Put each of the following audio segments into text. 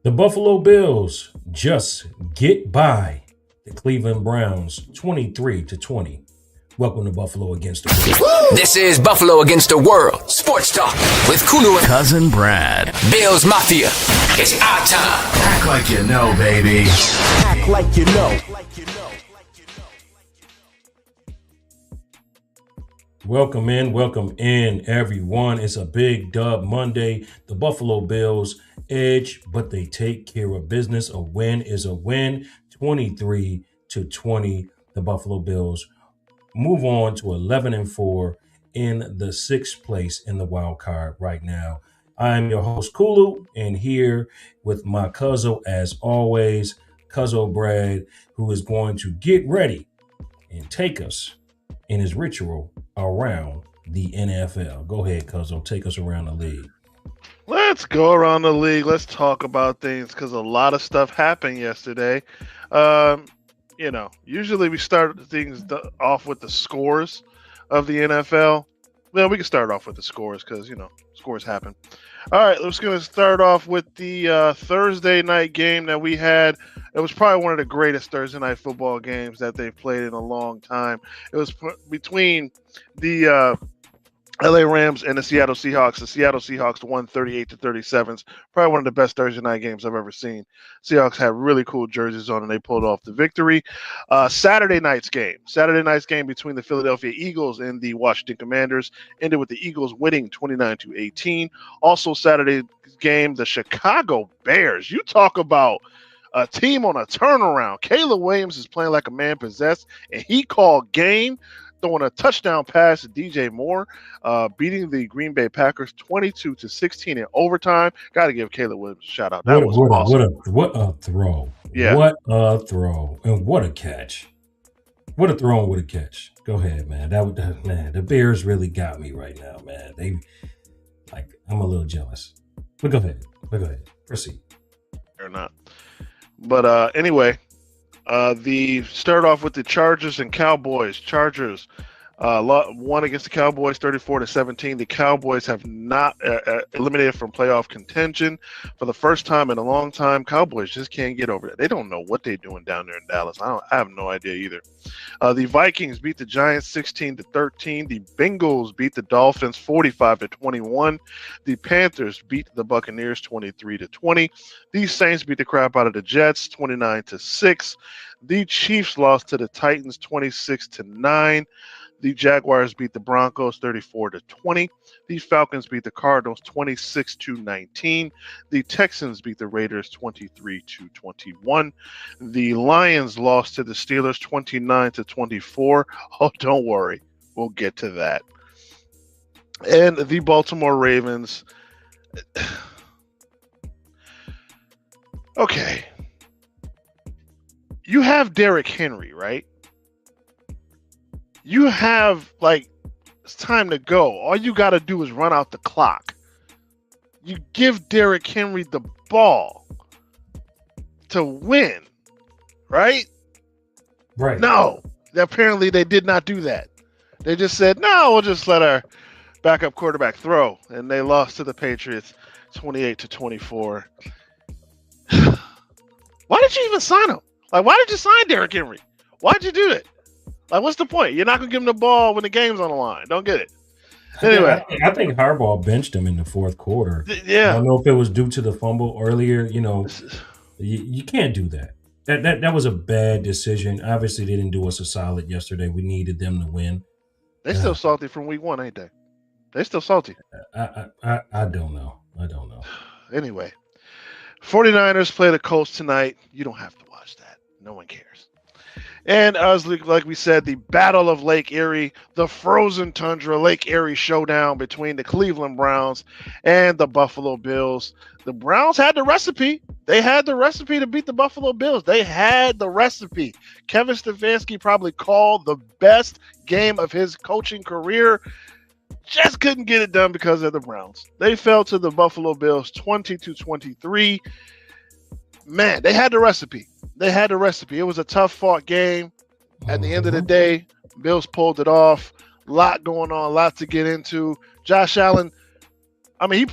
The Buffalo Bills just get by the Cleveland Browns 23-20. Welcome to Buffalo against the Bills. This is Buffalo against the world. Sports talk with Kulu Cousin Brad. Bills Mafia. It's our time. Act like you know, baby. Act like you know. Welcome in, everyone. It's a big dub Monday. The Buffalo Bills edge, but they take care of business. A win is a win. 23-20. The Buffalo Bills move on to 11-4 in the sixth place in the wild card right now. I'm your host, Kulu, and here with my cousin, as always, Cousin Brad, who is going to get ready and take us in his ritual around the NFL. Go ahead, Cousin. Take us around the league. Let's go around the league. Let's talk about things because a lot of stuff happened yesterday. Usually we start things off with the scores of the NFL. Well, we can start off with the scores because, scores happen. All right, let's going to start off with the Thursday night game that we had. It was probably one of the greatest Thursday night football games that they've played in a long time. It was between the LA Rams and the Seattle Seahawks. The Seattle Seahawks won 38-37. It's probably one of the best Thursday night games I've ever seen. Seahawks had really cool jerseys on, and they pulled off the victory. Saturday night's game between the Philadelphia Eagles and the Washington Commanders ended with the Eagles winning 29-18. Also Saturday's game, the Chicago Bears. You talk about a team on a turnaround. Caleb Williams is playing like a man possessed, and he called game, throwing a touchdown pass to DJ Moore, beating the Green Bay Packers 22-16 in overtime. Got to give Caleb Williams a shout out. That was awesome. What a throw. Yeah. What a throw. And what a catch. What a throw and what a catch. Go ahead, man. Man, the Bears really got me right now, man. I'm a little jealous. But go ahead. Proceed. Or not. But anyway, the start off with the Chargers and Cowboys. Chargers won against the Cowboys 34-17. The Cowboys have not eliminated from playoff contention for the first time in a long time. Cowboys just can't get over it. They don't know what they're doing down there in Dallas. I have no idea either. The Vikings beat the Giants 16-13. The Bengals beat the Dolphins 45-21. The Panthers beat the Buccaneers 23-20. The Saints beat the crap out of the Jets 29-6. The Chiefs lost to the Titans 26-9. The Jaguars beat the Broncos 34-20. The Falcons beat the Cardinals 26-19. The Texans beat the Raiders 23-21. The Lions lost to the Steelers 29-24. Oh, don't worry. We'll get to that. And the Baltimore Ravens. Okay. You have Derrick Henry, right? You have, it's time to go. All you got to do is run out the clock. You give Derrick Henry the ball to win, right? Right. No. Apparently they did not do that. They just said, no, we'll just let our backup quarterback throw. And they lost to the Patriots 28-24. Why did you even sign him? Why did you sign Derrick Henry? Why'd you do that? What's the point? You're not going to give him the ball when the game's on the line. Don't get it. Anyway. I think Harbaugh benched him in the fourth quarter. Yeah. I don't know if it was due to the fumble earlier. You can't do that. That was a bad decision. Obviously, they didn't do us a solid yesterday. We needed them to win. They still salty from week one, ain't they? They still salty. I don't know. Anyway. 49ers play the Colts tonight. You don't have to watch that. No one cares. And as like we said, the Battle of Lake Erie, the frozen tundra Lake Erie showdown between the Cleveland Browns and the Buffalo Bills. The Browns had the recipe. They had the recipe to beat the Buffalo Bills. They had the recipe. Kevin Stefanski probably called the best game of his coaching career. Just couldn't get it done because of the Browns. They fell to the Buffalo Bills 20-23. Man, they had the recipe. It was a tough fought game. At the end of the day, Bills pulled it off. A lot going on, a lot to get into. Josh Allen, I mean,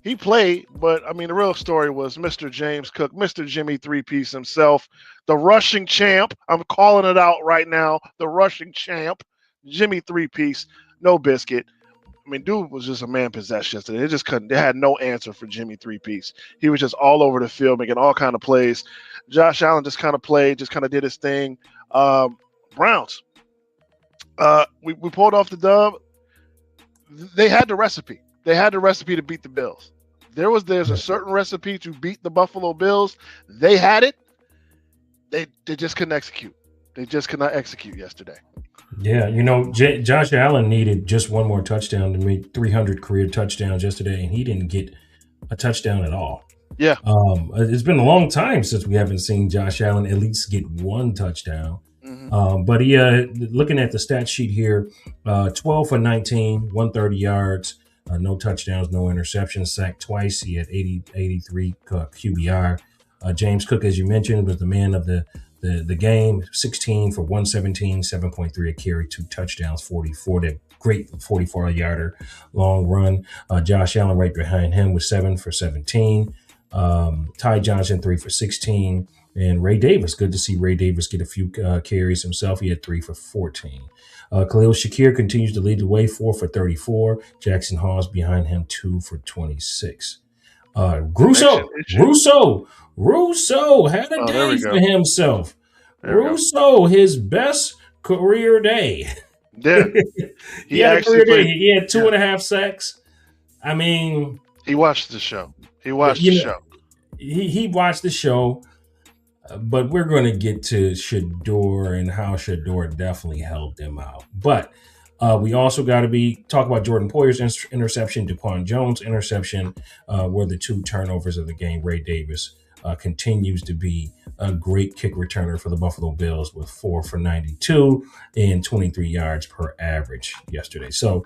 he played, but I mean, the real story was Mr. James Cook, Mr. Jimmy Three-Piece himself, the rushing champ. I'm calling it out right now. The rushing champ, Jimmy Three-Piece, no biscuit. I mean, dude was just a man possessed yesterday. They just couldn't. They had no answer for Jimmy Three-Piece. He was just all over the field, making all kind of plays. Josh Allen just kind of played, just kind of did his thing. Browns. We pulled off the dub. They had the recipe. They had the recipe to beat the Bills. There's a certain recipe to beat the Buffalo Bills. They had it. They just couldn't execute. They just could not execute yesterday. Yeah, Josh Allen needed just one more touchdown to make 300 career touchdowns yesterday, and he didn't get a touchdown at all. Yeah. It's been a long time since we haven't seen Josh Allen at least get one touchdown. But he, looking at the stat sheet here, 12 for 19, 130 yards, no touchdowns, no interceptions, sacked twice. He had 83 QBR. James Cook, as you mentioned, was the man of the game, 16 for 117, 7.3 a carry, 2 touchdowns, 44. That great 44-yarder long run. Josh Allen right behind him with 7 for 17. Ty Johnson 3 for 16. And Ray Davis, good to see Ray Davis get a few carries himself. He had 3 for 14. Khalil Shakir continues to lead the way, 4 for 34. Jackson Hawes behind him, 2 for 26. Russo had a day for himself. Russo, his best career day. Yeah. He had a career day. He had 2.5 sacks. I mean, he watched the show. He watched the show. He watched the show. But we're going to get to Shador and how Shador definitely helped them out. But we also got to talk about Jordan Poyer's interception, DeQuan Jones' interception, were the 2 turnovers of the game. Ray Davis continues to be a great kick returner for the Buffalo Bills with 4 for 92 and 23 yards per average yesterday. So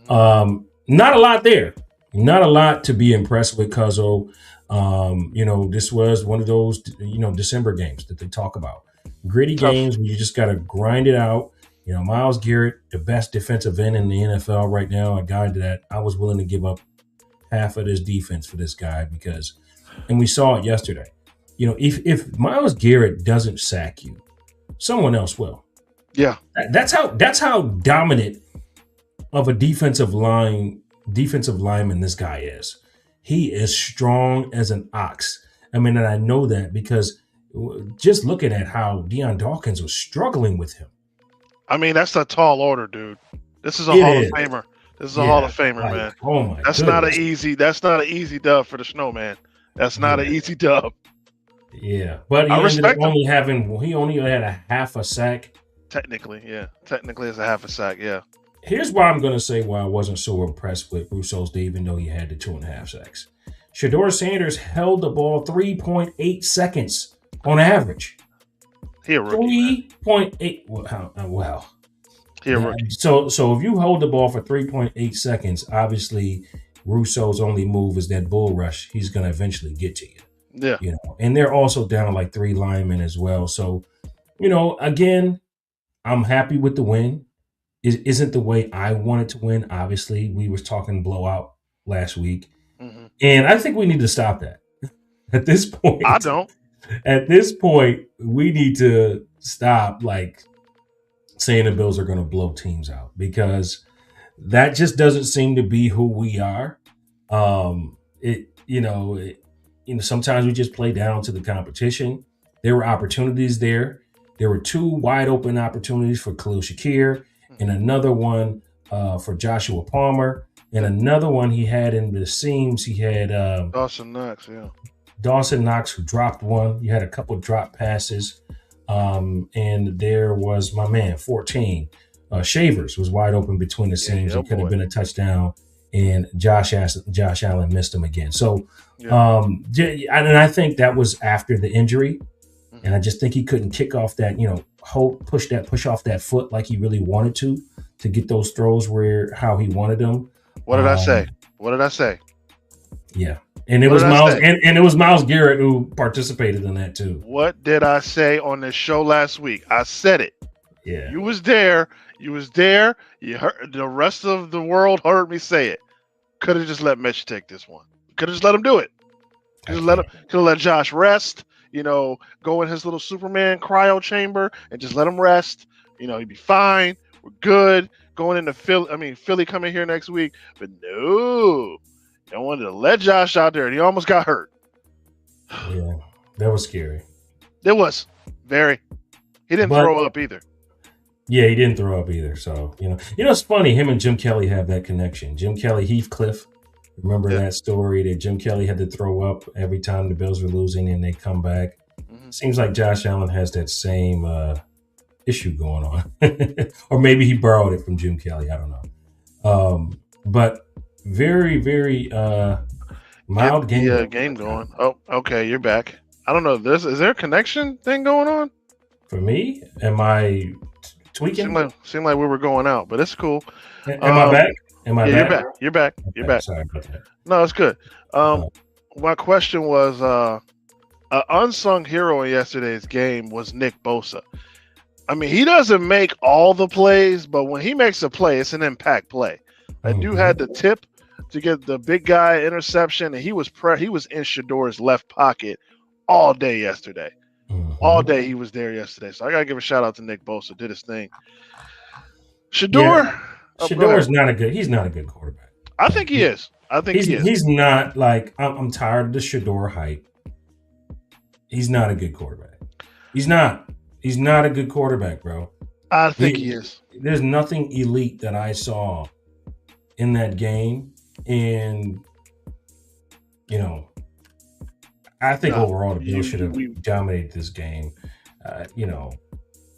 not a lot there. Not a lot to be impressed with, Cuzzo. This was one of those, December games that they talk about. Gritty games where you just got to grind it out. Myles Garrett, the best defensive end in the NFL right now, a guy that I was willing to give up half of this defense for this guy and we saw it yesterday. If Myles Garrett doesn't sack you, someone else will. Yeah. That's how dominant of a defensive lineman this guy is. He is strong as an ox. I mean, and I know that because just looking at how Deion Dawkins was struggling with him. I mean, that's a tall order, dude. This is a Hall of Famer. This is a Hall of Famer, man. Oh my! That's not an easy dub for the Snowman. That's not an easy dub. Yeah, but he only had a half a sack. Technically, yeah. Technically, it's a half a sack. Yeah. Here's why I'm going to say why I wasn't so impressed with Russo's day, even though he had the 2.5 sacks. Shador Sanders held the ball 3.8 seconds on average. He a rookie. 3.8. Well. He a rookie. So if you hold the ball for 3.8 seconds, obviously Russo's only move is that bull rush. He's going to eventually get to you. Yeah. And they're also down like 3 linemen as well. So, again, I'm happy with the win. It isn't the way I wanted to win. Obviously, we was talking blowout last week. Mm-hmm. And I think we need to stop that. At this point. I don't. At this point, we need to stop saying the Bills are going to blow teams out because that just doesn't seem to be who we are. Sometimes we just play down to the competition. There were opportunities there. There were 2 wide open opportunities for Khalil Shakir and another one for Joshua Palmer and another one he had in the seams. He had Dawson Knox, yeah. Dawson Knox, who dropped one. You had a couple drop passes. And there was my man, 14. Shavers was wide open between the seams. It could have been a touchdown. And Josh Allen missed him again. So, and I think that was after the injury. And I just think he couldn't kick off that, push off that foot like he really wanted to get those throws how he wanted them. What did I say? Yeah. And it was Myles and it was Myles Garrett who participated in that too. What did I say on this show last week? I said it. Yeah. You was there. You heard the rest of the world heard me say it. Could have just let Mitch take this one. Could have just let him do it. I Could can't. have let Josh rest. Go in his little Superman cryo chamber and just let him rest. He'd be fine. We're good. Going into Philly coming here next week. But no, I wanted to let Josh out there, and he almost got hurt. Yeah, that was scary. It was very. He didn't throw up either. Yeah, he didn't throw up either. So it's funny. Him and Jim Kelly have that connection. Jim Kelly, Heathcliff. Remember that story that Jim Kelly had to throw up every time the Bills were losing and they come back? Mm-hmm. Seems like Josh Allen has that same issue going on. Or maybe he borrowed it from Jim Kelly. I don't know. But very, very mild game. Yeah, game going. Oh, okay, you're back. I don't know. Is there a connection thing going on? For me? Am I tweaking? Seemed like we were going out, but it's cool. Am I back? Am I back? You're back. You're back. Sorry about that. No, it's good. My question was, an unsung hero in yesterday's game was Nick Bosa. I mean, he doesn't make all the plays, but when he makes a play, it's an impact play. That dude had the tip to get the big guy interception, and he was in Shador's left pocket all day yesterday. Mm-hmm. All day he was there yesterday. So I gotta give a shout out to Nick Bosa. Did his thing. Shador. Yeah. Shador's not a good quarterback. I think he is. He's not like I'm tired of the Shador hype. He's not a good quarterback. He's not a good quarterback, bro. I think he is. There's nothing elite that I saw in that game. And I think overall the Bills should have dominated this game.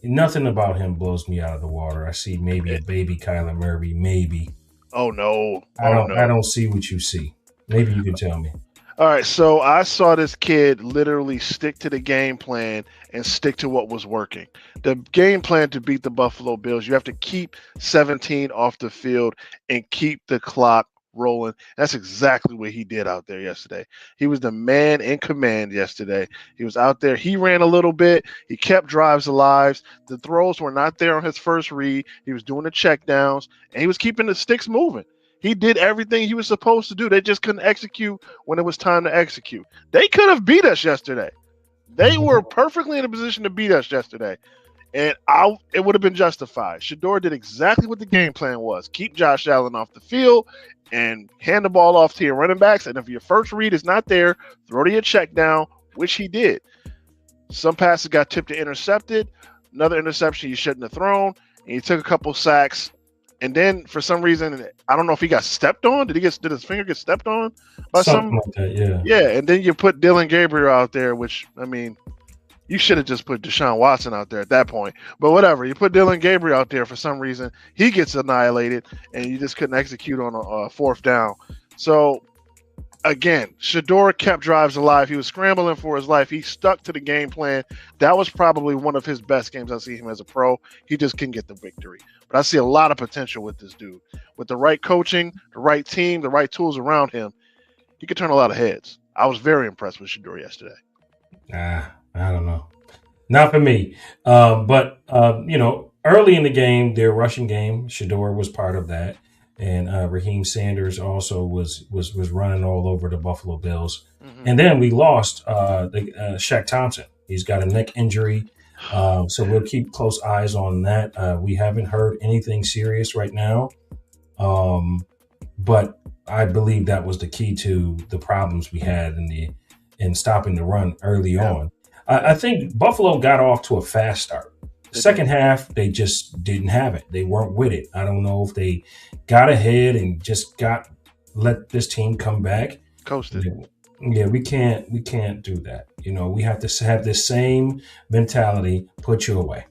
Nothing about him blows me out of the water. I see maybe a baby Kyler Murray, maybe. Oh no! I don't see what you see. Maybe you can tell me. All right, so I saw this kid literally stick to the game plan and stick to what was working. The game plan to beat the Buffalo Bills, you have to keep 17 off the field and keep the clock rolling. That's exactly what he did out there yesterday. He was the man in command yesterday. He was out there. He ran a little bit. He kept drives alive. The throws were not there on his first read. He was doing the check downs, and he was keeping the sticks moving. He did everything he was supposed to do. They just couldn't execute when it was time to execute. They could have beat us yesterday. They were perfectly in a position to beat us yesterday. And it would have been justified. Shador did exactly what the game plan was. Keep Josh Allen off the field and hand the ball off to your running backs. And if your first read is not there, throw to your check down, which he did. Some passes got tipped to intercepted. Another interception you shouldn't have thrown. And he took a couple sacks. And then for some reason, I don't know if he got stepped on. Did his finger get stepped on by something? Like that, yeah. Yeah, and then you put Dylan Gabriel out there, which, I mean, you should have just put Deshaun Watson out there at that point. But whatever, you put Dylan Gabriel out there for some reason. He gets annihilated, and you just couldn't execute on a fourth down. So, again, Shador kept drives alive. He was scrambling for his life. He stuck to the game plan. That was probably one of his best games I see him as a pro. He just couldn't get the victory. But I see a lot of potential with this dude. With the right coaching, the right team, the right tools around him, he could turn a lot of heads. I was very impressed with Shador yesterday. I don't know. Not for me. But early in the game, their rushing game, Shador was part of that. And Raheem Sanders also was running all over the Buffalo Bills. Mm-hmm. And then we lost Shaq Thompson. He's got a neck injury. So we'll keep close eyes on that. We haven't heard anything serious right now. But I believe that was the key to the problems we had in stopping the run early on. I think Buffalo got off to a fast start. Second half, they just didn't have it. They weren't with it. I don't know if they got ahead and just let this team come back. Coasted. Yeah, we can't do that. We have to have this same mentality. Put you away.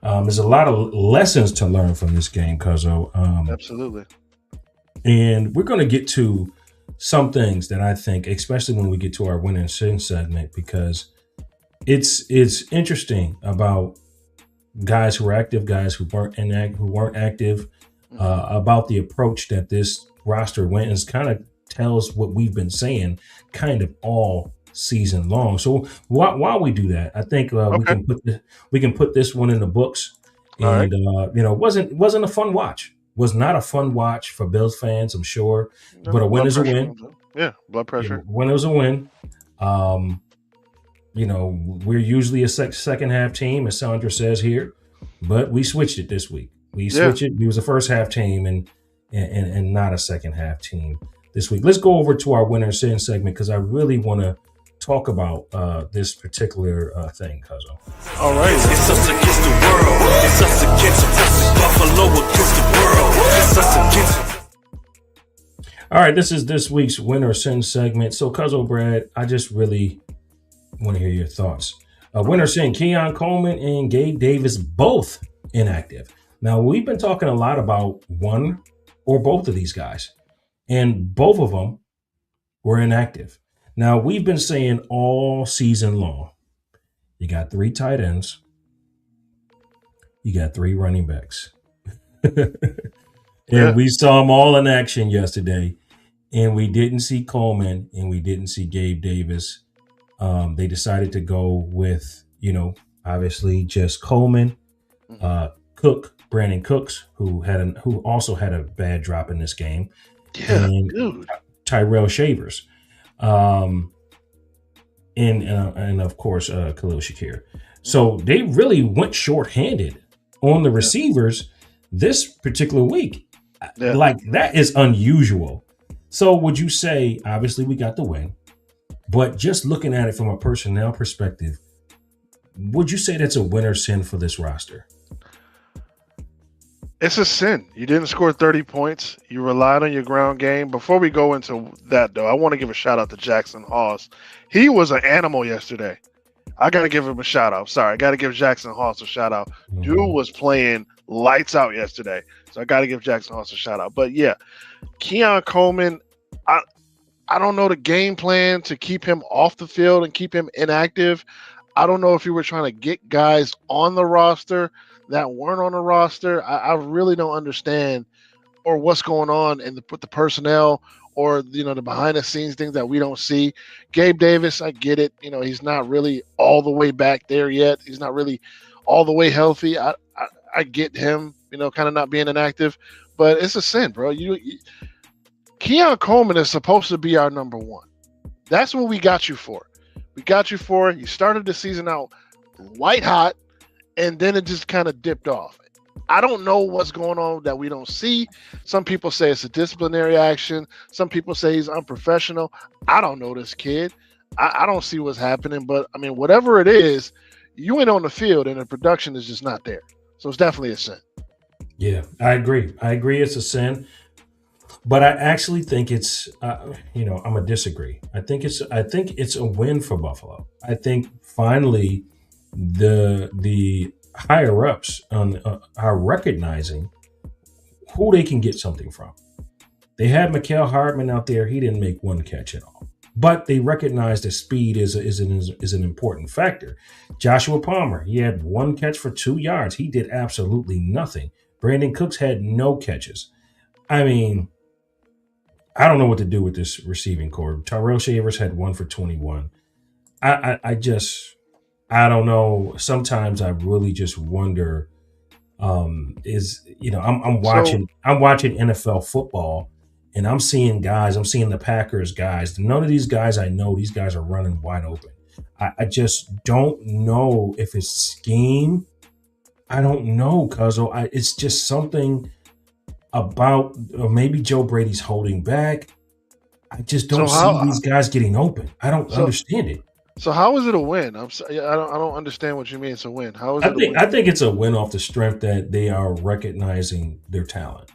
There's a lot of lessons to learn from this game, Cuzzo. Absolutely. And we're going to get to some things that I think, especially when we get to our win and sin segment, because it's interesting about guys who are active, guys who weren't active, about the approach that this roster went, and kind of tells what we've been saying kind of all season long. So while we do that, I think we can put this one in the books. And right. It wasn't a fun watch. Was not a fun watch for Bills fans, I'm sure, No, but a win blood is a pressure win. comes up. Yeah, blood pressure. Win is a win. We're usually a second half team, as Sandra says here, but we switched it this week. We switched it. We was a first half team and not a second half team this week. Let's go over to our winner sin segment because I really want to talk about this particular thing, Cuzzo. All right. It's us against the world. It's us against Buffalo against the world. It's us against. All right, this is this week's winner sin segment. So, Cuzzo Brad, I just really want to hear your thoughts. Winner sin: Keon Coleman and Gabe Davis both inactive. Now, we've been talking a lot about one or both of these guys, and both of them were inactive. Now, we've been saying all season long, you got 3 tight ends, you got 3 running backs. And we saw them all in action yesterday, and we didn't see Coleman and we didn't see Gabe Davis. They decided to go with, obviously just Coleman, Brandon Cooks, who also had a bad drop in this game, and dude. Tyrell Shavers, and of course Khalil Shakir. So they really went shorthanded on the receivers this particular week. Yeah. Like, that is unusual. So would you say, obviously we got the win, but just looking at it from a personnel perspective, would you say that's a winner sin for this roster? It's a sin. You didn't score 30 points. You relied on your ground game. Before we go into that, though, I want to give a shout out to Jackson Haas. He was an animal yesterday. I got to give him a shout out. Sorry, I got to give Jackson Haas a shout out. Mm-hmm. Dude was playing lights out yesterday. So I got to give Jackson Haas a shout out. But yeah, Keon Coleman, I don't know the game plan to keep him off the field and keep him inactive. I don't know if you were trying to get guys on the roster that weren't on the roster. I really don't understand or what's going on with the personnel or, the behind the scenes things that we don't see. Gabe Davis, I get it. He's not really all the way back there yet. He's not really all the way healthy. I get him, kind of not being inactive, but it's a sin, bro. Keon Coleman is supposed to be our number one. That's what we got you for. You started the season out white hot, and then it just kind of dipped off. I don't know what's going on that we don't see. Some people say it's a disciplinary action. Some people say he's unprofessional. I don't know this kid. I don't see what's happening. But, I mean, whatever it is, you ain't on the field, and the production is just not there. So it's definitely a sin. Yeah, I agree. It's a sin. But I actually think it's, I'm gonna disagree. I think it's a win for Buffalo. I think finally the higher ups are recognizing who they can get something from. They had Mikael Hardman out there. He didn't make one catch at all, but they recognize that speed is an important factor. Joshua Palmer, he had 1 catch for 2 yards. He did absolutely nothing. Brandon Cooks had no catches. I mean, I don't know what to do with this receiving corps. Tyrell Shavers had 1 for 21. I don't know. Sometimes I really just wonder. I'm watching NFL football, and I'm seeing the Packers guys. None of these guys I know. These guys are running wide open. I just don't know if it's scheme. I don't know, Cuzzo. It's just something about, or maybe Joe Brady's holding back. I just don't see these guys getting open. I don't understand it. So how is it a win? I'm sorry, I don't understand what you mean it's a win. How is it a win? I think it's a win off the strength that they are recognizing their talent.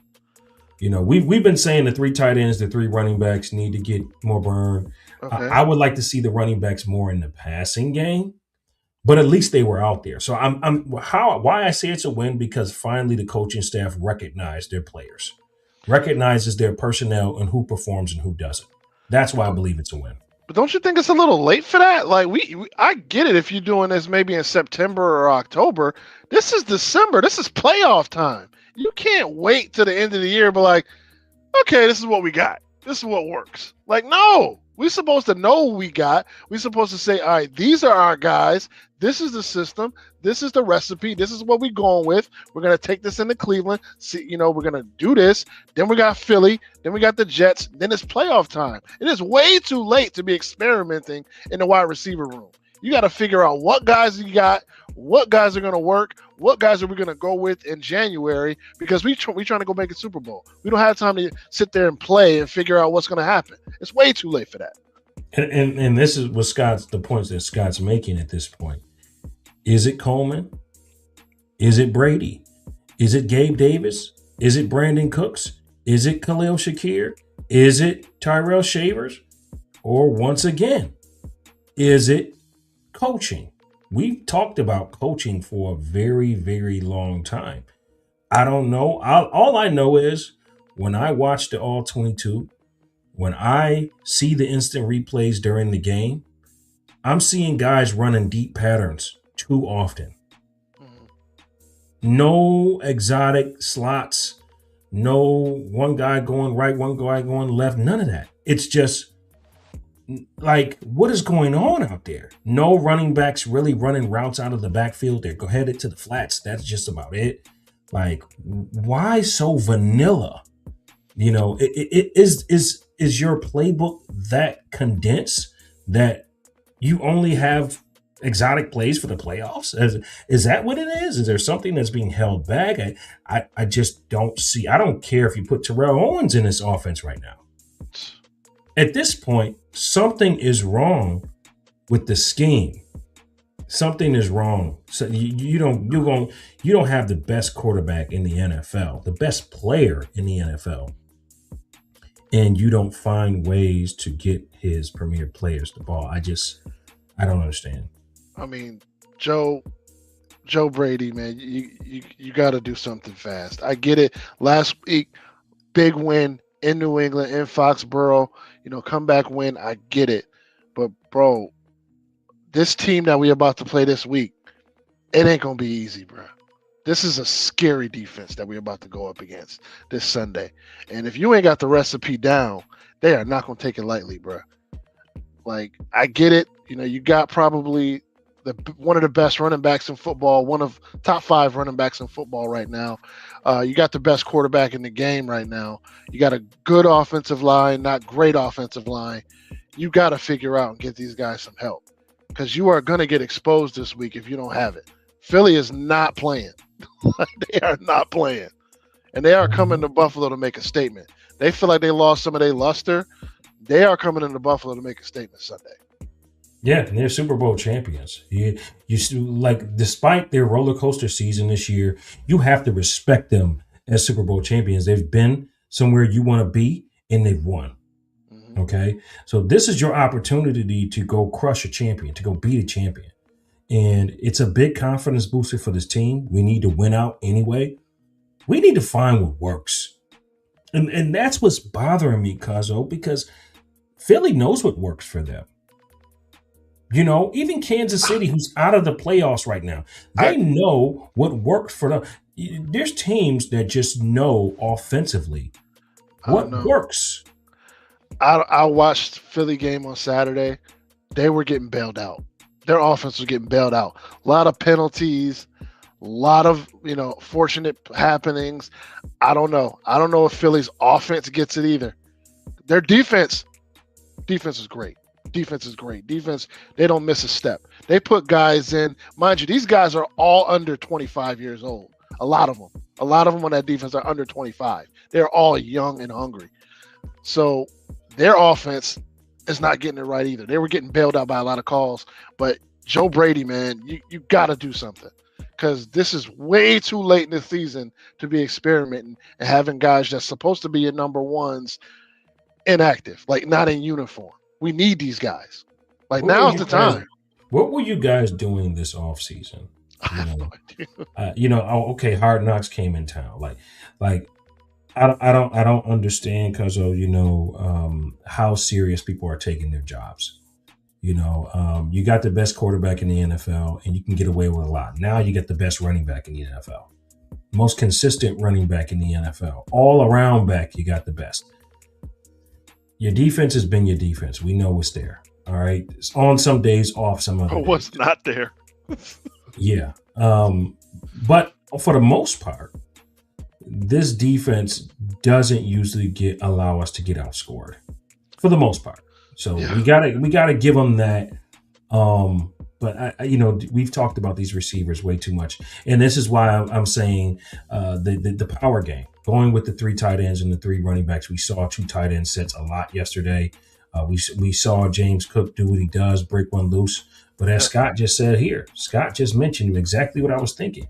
We've been saying the 3 tight ends, the 3 running backs need to get more burn. Okay. I would like to see the running backs more in the passing game, but at least they were out there. So why I say it's a win, because finally the coaching staff recognized their players, recognizes their personnel and who performs and who doesn't. That's why I believe it's a win. But don't you think it's a little late for that? Like I get it if you're doing this maybe in September or October. This is December. This is playoff time. You can't wait to the end of the year and be like, okay, this is what we got. This is what works. Like, no. We're supposed to know what we got. We're supposed to say, all right, these are our guys. This is the system. This is the recipe. This is what we're going with. We're going to take this into Cleveland. See, we're going to do this. Then we got Philly. Then we got the Jets. Then it's playoff time. It is way too late to be experimenting in the wide receiver room. You got to figure out what guys you got, what guys are going to work, what guys are we going to go with in January, because we trying to go make a Super Bowl. We don't have time to sit there and play and figure out what's going to happen. It's way too late for that. And this is what the points that Scott's making at this point. Is it Coleman? Is it Brady? Is it Gabe Davis? Is it Brandon Cooks? Is it Khalil Shakir? Is it Tyrell Shavers? Or once again, is it coaching? We've talked about coaching for a very, very long time. I don't know. All I know is when I watch the All 22, when I see the instant replays during the game, I'm seeing guys running deep patterns too often. No exotic slots, no one guy going right, one guy going left, none of that. It's just like, what is going on out there? No running backs really running routes out of the backfield. They're headed to the flats. That's just about it. Like, why so vanilla? Is your playbook that condensed that you only have exotic plays for the playoffs? Is that what it is? Is there something that's being held back? I just don't see. I don't care if you put Terrell Owens in this offense right now. At this point, something is wrong with the scheme. Something is wrong. So you don't have the best quarterback in the NFL, the best player in the NFL, and you don't find ways to get his premier players the ball. I don't understand. I mean, Joe Brady, man, you got to do something fast. I get it. Last week, big win in New England, in Foxborough, comeback win. I get it. But, bro, this team that we about to play this week, it ain't going to be easy, bro. This is a scary defense that we're about to go up against this Sunday. And if you ain't got the recipe down, they are not going to take it lightly, bro. Like, I get it. You got probably one of the best running backs in football, one of top 5 running backs in football right now. You got the best quarterback in the game right now. You got a good offensive line, not great offensive line. You got to figure out and get these guys some help, because you are going to get exposed this week if you don't have it. Philly is not playing. They are not playing. And they are coming to Buffalo to make a statement. They feel like they lost some of their luster. They are coming into Buffalo to make a statement Sunday. Yeah, and they're Super Bowl champions. You like, despite their roller coaster season this year, you have to respect them as Super Bowl champions. They've been somewhere you want to be, and they've won. Mm-hmm. Okay, so this is your opportunity to go crush a champion, to go beat a champion, and it's a big confidence booster for this team. We need to win out anyway. We need to find what works, and that's what's bothering me, Cuzzo, because Philly knows what works for them. Even Kansas City, who's out of the playoffs right now, they know what worked for them. There's teams that just know offensively what works. I watched Philly game on Saturday. They were getting bailed out. Their offense was getting bailed out. A lot of penalties, a lot of fortunate happenings. I don't know. I don't know if Philly's offense gets it either. Their defense is great. Defense, they don't miss a step. They put guys in. Mind you, these guys are all under 25 years old. A lot of them on that defense are under 25. They're all young and hungry. So their offense is not getting it right either. They were getting bailed out by a lot of calls. But Joe Brady, man, you got to do something, because this is way too late in the season to be experimenting and having guys that's supposed to be your number ones inactive, like not in uniform. We need these guys. Like, now's the time. What were you guys doing this off season? Okay, Hard Knocks came in town. Like I don't understand, because of how serious people are taking their jobs. You got the best quarterback in the NFL, and you can get away with a lot. Now you get the best running back in the NFL, most consistent running back in the NFL, all around back. You got the best. Your defense has been your defense. We know it's there. All right. It's on some days, off some other days. What's not there? Yeah. But for the most part, this defense doesn't usually allow us to get outscored for the most part. So Yeah. we gotta give them that. But we've talked about these receivers way too much, and this is why I'm saying the power game, going with the 3 tight ends and the 3 running backs. We saw 2 tight end sets a lot yesterday. We saw James Cook do what he does, break one loose. But as Scott just said here, Scott just mentioned exactly what I was thinking.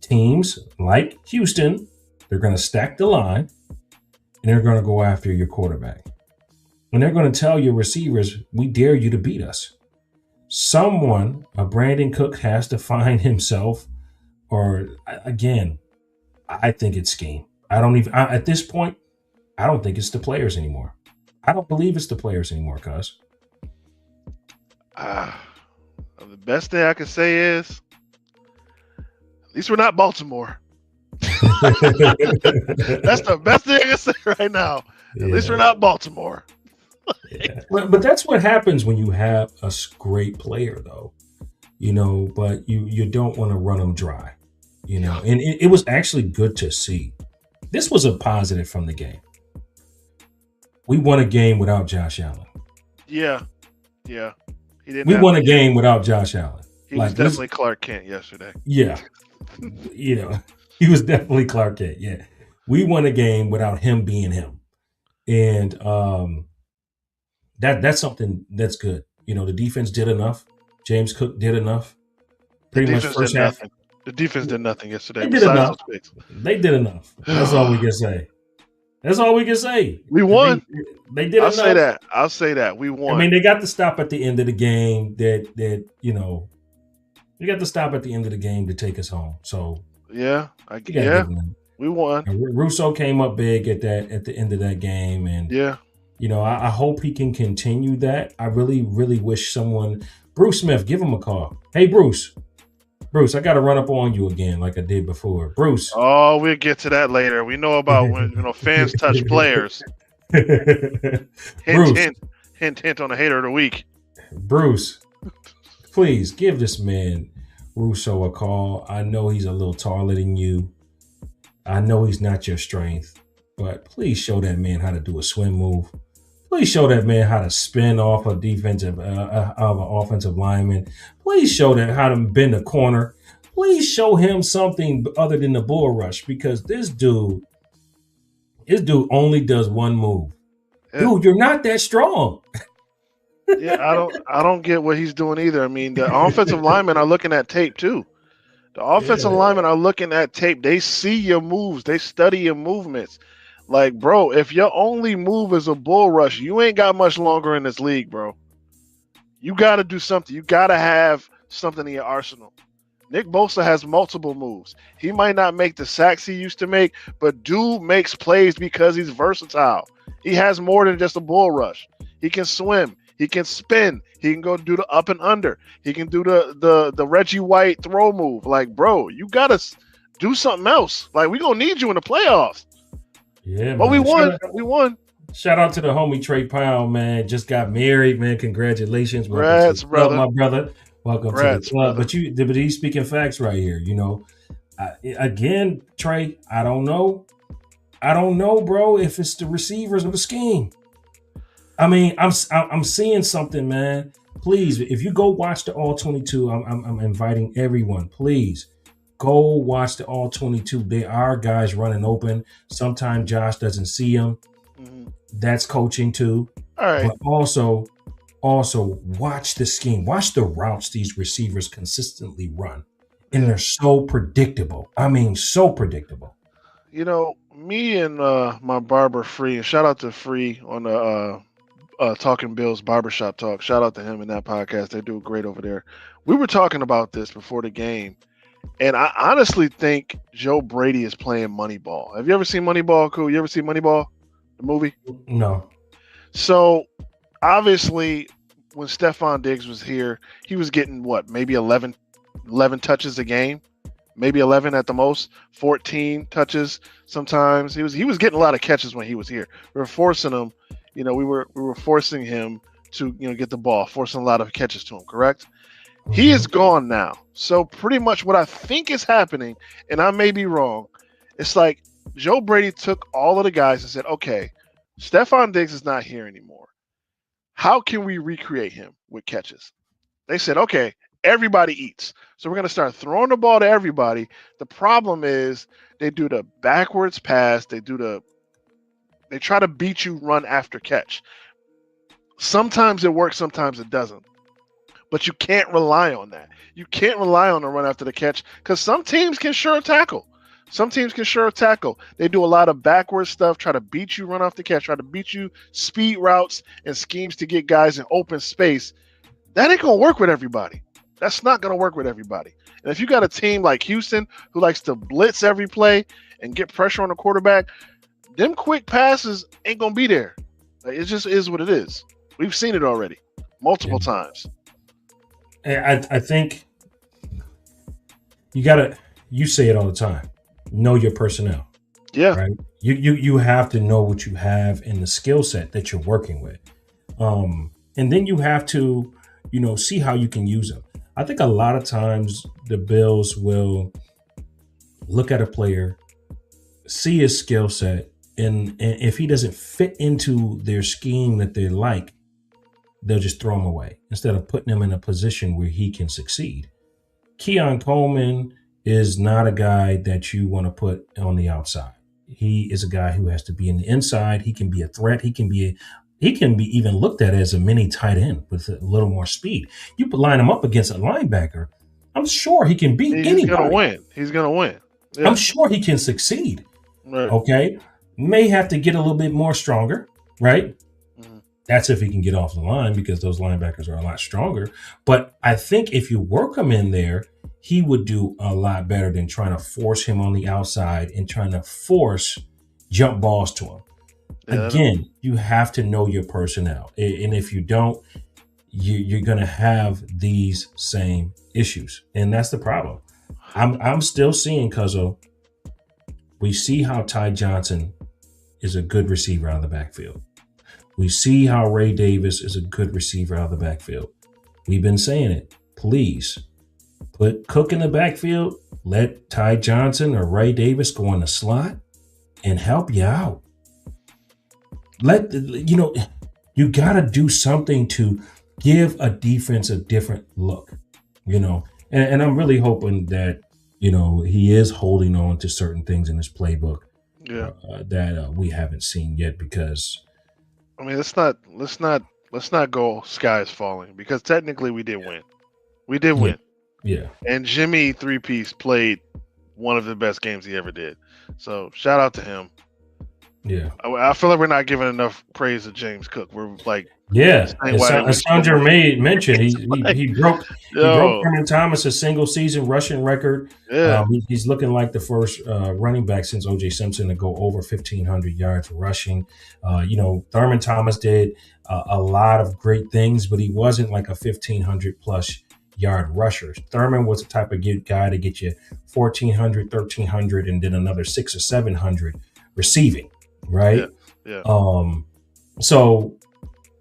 Teams like Houston, they're going to stack the line, and they're going to go after your quarterback. And they're going to tell your receivers, we dare you to beat us. Someone, a Brandon Cook, has to find himself, or again, I think it's scheme. At this point, I don't think it's the players anymore. I don't believe it's the players anymore, cuz. The best thing I can say is, at least we're not Baltimore. That's the best thing I can say right now. At least we're not Baltimore. Yeah. But that's what happens when you have a great player, though. But you don't want to run them dry. And it was actually good to see. This was a positive from the game. We won a game without Josh Allen. Yeah. We won a game without Josh Allen. He was definitely Clark Kent yesterday. Yeah. He was definitely Clark Kent. Yeah. We won a game without him being him. And that's something that's good. The defense did enough. James Cook did enough. Pretty much first half. The defense did nothing yesterday. They did enough. They did enough. That's all we can say. We won. They did enough. I'll say that. We won. I mean, they got to stop at the end of the game they got to stop at the end of the game to take us home. So we won. And Russo came up big at the end of that game. And I hope he can continue that. I really, really wish Bruce Smith, give him a call. Hey, Bruce, I got to run up on you again like I did before. Bruce. Oh, we'll get to that later. We know about when fans touch players. Hint on the hater of the week. Bruce, please give this man Russo a call. I know he's a little taller than you. I know he's not your strength, but please show that man how to do a swim move. Please show that man how to spin off a defensive of an offensive lineman. Please show that how to bend a corner. Please show him something other than the bull rush, because this dude only does one move. Yeah. Dude, you're not that strong. Yeah, I don't get what he's doing either. I mean, the offensive linemen are looking at tape too. The offensive linemen are looking at tape. They see your moves. They study your movements. Like, bro, if your only move is a bull rush, you ain't got much longer in this league, bro. You got to do something. You got to have something in your arsenal. Nick Bosa has multiple moves. He might not make the sacks he used to make, but dude makes plays because he's versatile. He has more than just a bull rush. He can swim. He can spin. He can go do the up and under. He can do the Reggie White throw move. Like, bro, you got to do something else. Like, we going to need you in the playoffs. Yeah, but man. We won. Shout out to the homie Trey Pound, man. Just got married, man. Congratulations. Congrats, brother. My brother. Welcome Congrats, to the club. brother. But he's speaking facts right here. Again, Trey, I don't know, bro, if it's the receivers or the scheme. I mean, I'm seeing something, man. Please, if you go watch the All 22, I'm inviting everyone. Please go watch the All 22. There are guys running open. Sometimes Josh doesn't see them. Mm-hmm. That's coaching too. All right. But also watch the scheme. Watch the routes these receivers consistently run. And they're so predictable. I mean, so predictable. Me and my barber Free, and shout out to Free on the Talking Bills Barbershop Talk. Shout out to him in that podcast. They do great over there. We were talking about this before the game, and I honestly think Joe Brady is playing Moneyball. Have you ever seen Moneyball, Cool? You ever seen Moneyball, the movie? No. So, obviously, when Stephon Diggs was here, he was getting, maybe 11 touches a game? Maybe 11 at the most, 14 touches sometimes. He was getting a lot of catches when he was here. We were forcing him we were forcing him to get the ball, forcing a lot of catches to him. Correct? He Mhm. is gone now. So pretty much what I think is happening, and I may be wrong, it's like Joe Brady took all of the guys and said, okay, Stephon Diggs is not here anymore. How can we recreate him with catches? They said, okay, everybody eats. So we're going to start throwing the ball to everybody. The problem is they do the backwards pass. They try to beat you run after catch. Sometimes it works, sometimes it doesn't. But you can't rely on that. You can't rely on the run after the catch because some teams can sure tackle. They do a lot of backwards stuff, try to beat you run off the catch, try to beat you speed routes and schemes to get guys in open space. That ain't going to work with everybody. That's not going to work with everybody. And if you got a team like Houston who likes to blitz every play and get pressure on the quarterback, them quick passes ain't going to be there. Like, it just is what it is. We've seen it already multiple times. I think you say it all the time. Know your personnel. Yeah. Right. You have to know what you have in the skill set that you're working with. And then you have to, see how you can use them. I think a lot of times the Bills will look at a player, see his skill set, and if he doesn't fit into their scheme that they like, they'll just throw him away instead of putting him in a position where he can succeed. Keon Coleman is not a guy that you want to put on the outside. He is a guy who has to be in the inside. He can be a threat. He can be even looked at as a mini tight end with a little more speed. You line him up against a linebacker, I'm sure he can beat anybody. He's gonna win. Yeah. I'm sure he can succeed. Right. Okay. May have to get a little bit more stronger, right? Mhm. That's if he can get off the line because those linebackers are a lot stronger. But I think if you work him in there, he would do a lot better than trying to force him on the outside and trying to force jump balls to him. Yeah, Again, you have to know your personnel. And if you don't, you're going to have these same issues. And that's the problem. I'm still seeing, Cuzzo, we see how Ty Johnson is a good receiver out of the backfield. We see how Ray Davis is a good receiver out of the backfield. We've been saying it. Please put Cook in the backfield. Let Ty Johnson or Ray Davis go in the slot and help you out. You got to do something to give a defense a different look, and I'm really hoping that, he is holding on to certain things in his playbook that we haven't seen yet because. I mean, let's not go sky is falling because technically we did win. We did win. Yeah. And Jimmy 3-piece played one of the best games he ever did. So shout out to him. Yeah. I feel like we're not giving enough praise to James Cook. We're like, as Sandra mentioned, he broke Herman Thomas' single season rushing record. Yeah. He's looking like the first running back since O.J. Simpson to go over 1,500 yards rushing. Thurman Thomas did a lot of great things, but he wasn't like a 1,500 plus yard rusher. Thurman was the type of guy to get you 1,400, 1,300, and then another 600 or 700 receiving. Right. Yeah. So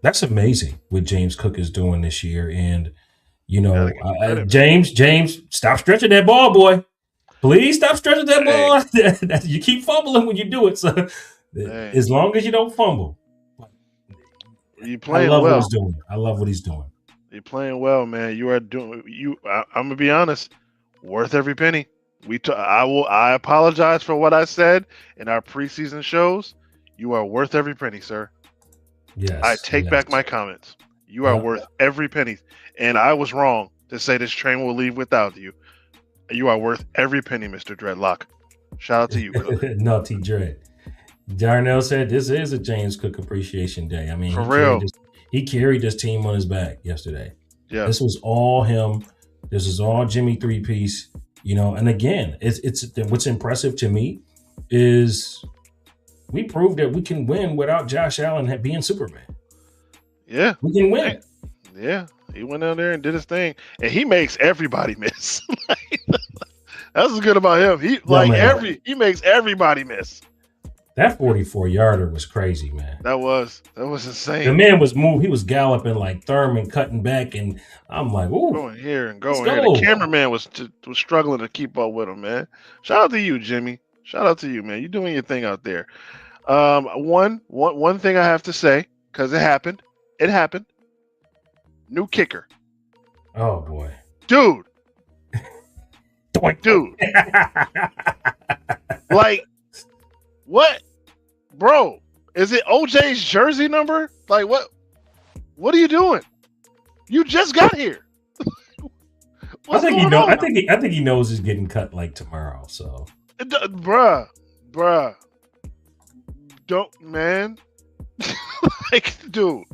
that's amazing what James Cook is doing this year. And, James, stop stretching that ball, boy. Please stop stretching that ball. You keep fumbling when you do it. So as long as you don't fumble. You playing well. I love what he's doing. You're playing well, man. You are doing I'm gonna be honest, worth every penny. I apologize for what I said in our preseason shows. You are worth every penny, sir. Yes. I take back my comments. You are worth every penny. And I was wrong to say this train will leave without you. You are worth every penny, Mr. Dreadlock. Shout out to you, Cook. Naughty Dread. Darnell said this is a James Cook Appreciation Day. I mean, for real. He carried this team on his back yesterday. Yeah. This was all him. This is all Jimmy 3-piece. And again, it's what's impressive to me is we proved that we can win without Josh Allen being Superman. Yeah. We can win. Yeah. He went down there and did his thing. And he makes everybody miss. That's what's good about him. He makes everybody miss. That 44-yarder was crazy, man. That was The insane. man was moved. He was galloping like Thurman, cutting back, and I'm like, "Ooh, Going here and let's going here. The go!" cameraman was struggling to keep up with him, man. Shout out to you, Jimmy. Shout out to you, man. You're doing your thing out there. One thing I have to say, because it happened. It happened. New kicker. Oh boy, Dude. Dude. Like, what? Bro, is it OJ's jersey number? Like, what are you doing? You just got here. I think he going know. on? I think he knows he's getting cut like tomorrow. So, Bruh. Don't, man. Like, dude,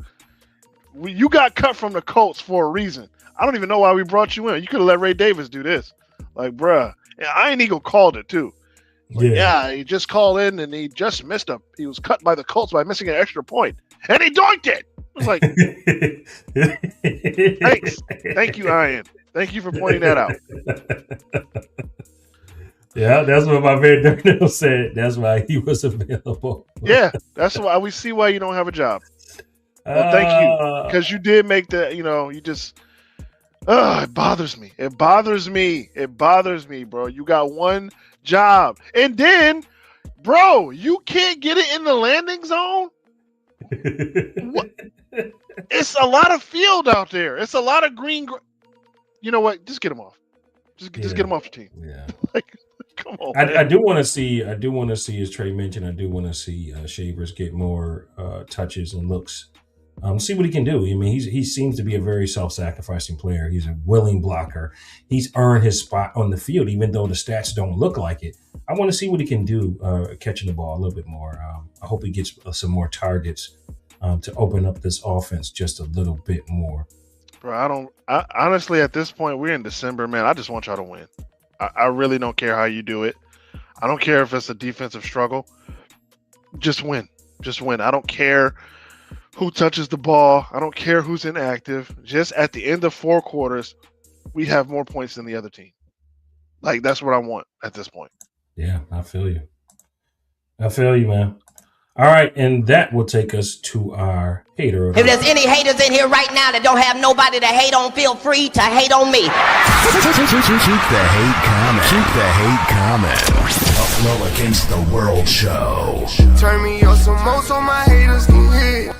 you got cut from the Colts for a reason. I don't even know why we brought you in. You could have let Ray Davis do this. Like, bruh. Yeah, Iron Eagle called it too. Like, yeah, he just called in and he just missed him. He was cut by the Colts by missing an extra point. And he doinked it. I was like, thanks. Thank you, Ian. Thank you for pointing that out. Yeah, that's what my man Darnell said. That's why he was available. Yeah, that's why we see why you don't have a job. Well, thank you. Because you did make you just, it bothers me. It bothers me, bro. You got one job. And then, bro, you can't get it in the landing zone? What? It's a lot of field out there. It's a lot of green. You know what? Just get him off. Just get him off your team. Yeah. Like, come on. I do want to see. As Trey mentioned, I do want to see Shavers get more touches and looks. See what he can do. I mean, he seems to be a very self-sacrificing player. He's a willing blocker. He's earned his spot on the field, even though the stats don't look like it. I want to see what he can do catching the ball a little bit more. I hope he gets some more targets to open up this offense just a little bit more. Bro, honestly, at this point, we're in December, man. I just want y'all to win. I really don't care how you do it. I don't care if it's a defensive struggle. Just win. Just win. I don't care who touches the ball. I don't care who's inactive. Just at the end of 4 quarters, we have more points than the other team. Like, that's what I want at this point. Yeah, I feel you. Man. All right, and that will take us to our hater. If there's any haters in here right now that don't have nobody to hate on, feel free to hate on me. Keep the hate coming. Keep the hate coming. Buffalo Against the World show. Turn me up some more so my haters can hit.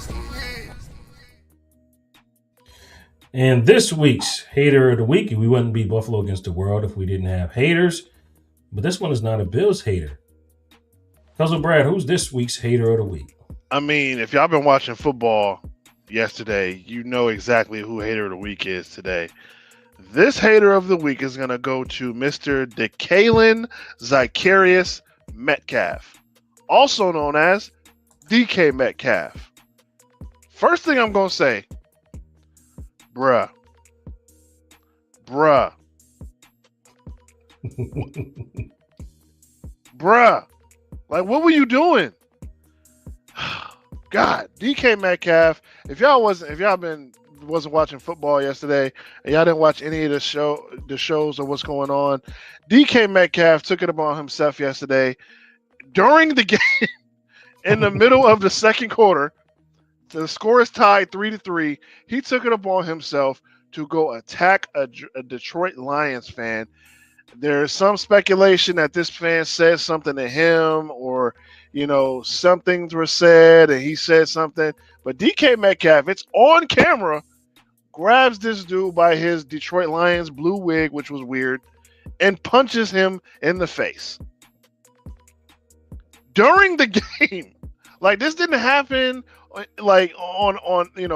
And this week's hater of the week, we wouldn't be Buffalo Against the World if we didn't have haters. But this one is not a Bills hater. Kuzin Brad, who's this week's hater of the week? I mean, if y'all been watching football yesterday, you know exactly who hater of the week is today. This hater of the week is going to go to Mr. DeKalen Zacharias Metcalf, also known as DK Metcalf. First thing I'm going to say, bruh. Bruh. Like, what were you doing? God, DK Metcalf. If y'all wasn't watching football yesterday and y'all didn't watch any of the shows or what's going on, DK Metcalf took it upon himself yesterday during the game in the middle of the second quarter. The score is tied 3-3. He took it upon himself to go attack a Detroit Lions fan. There's some speculation that this fan said something to him or, some things were said and he said something. But DK Metcalf, it's on camera, grabs this dude by his Detroit Lions blue wig, which was weird, and punches him in the face. During the game. Like, this didn't happen like on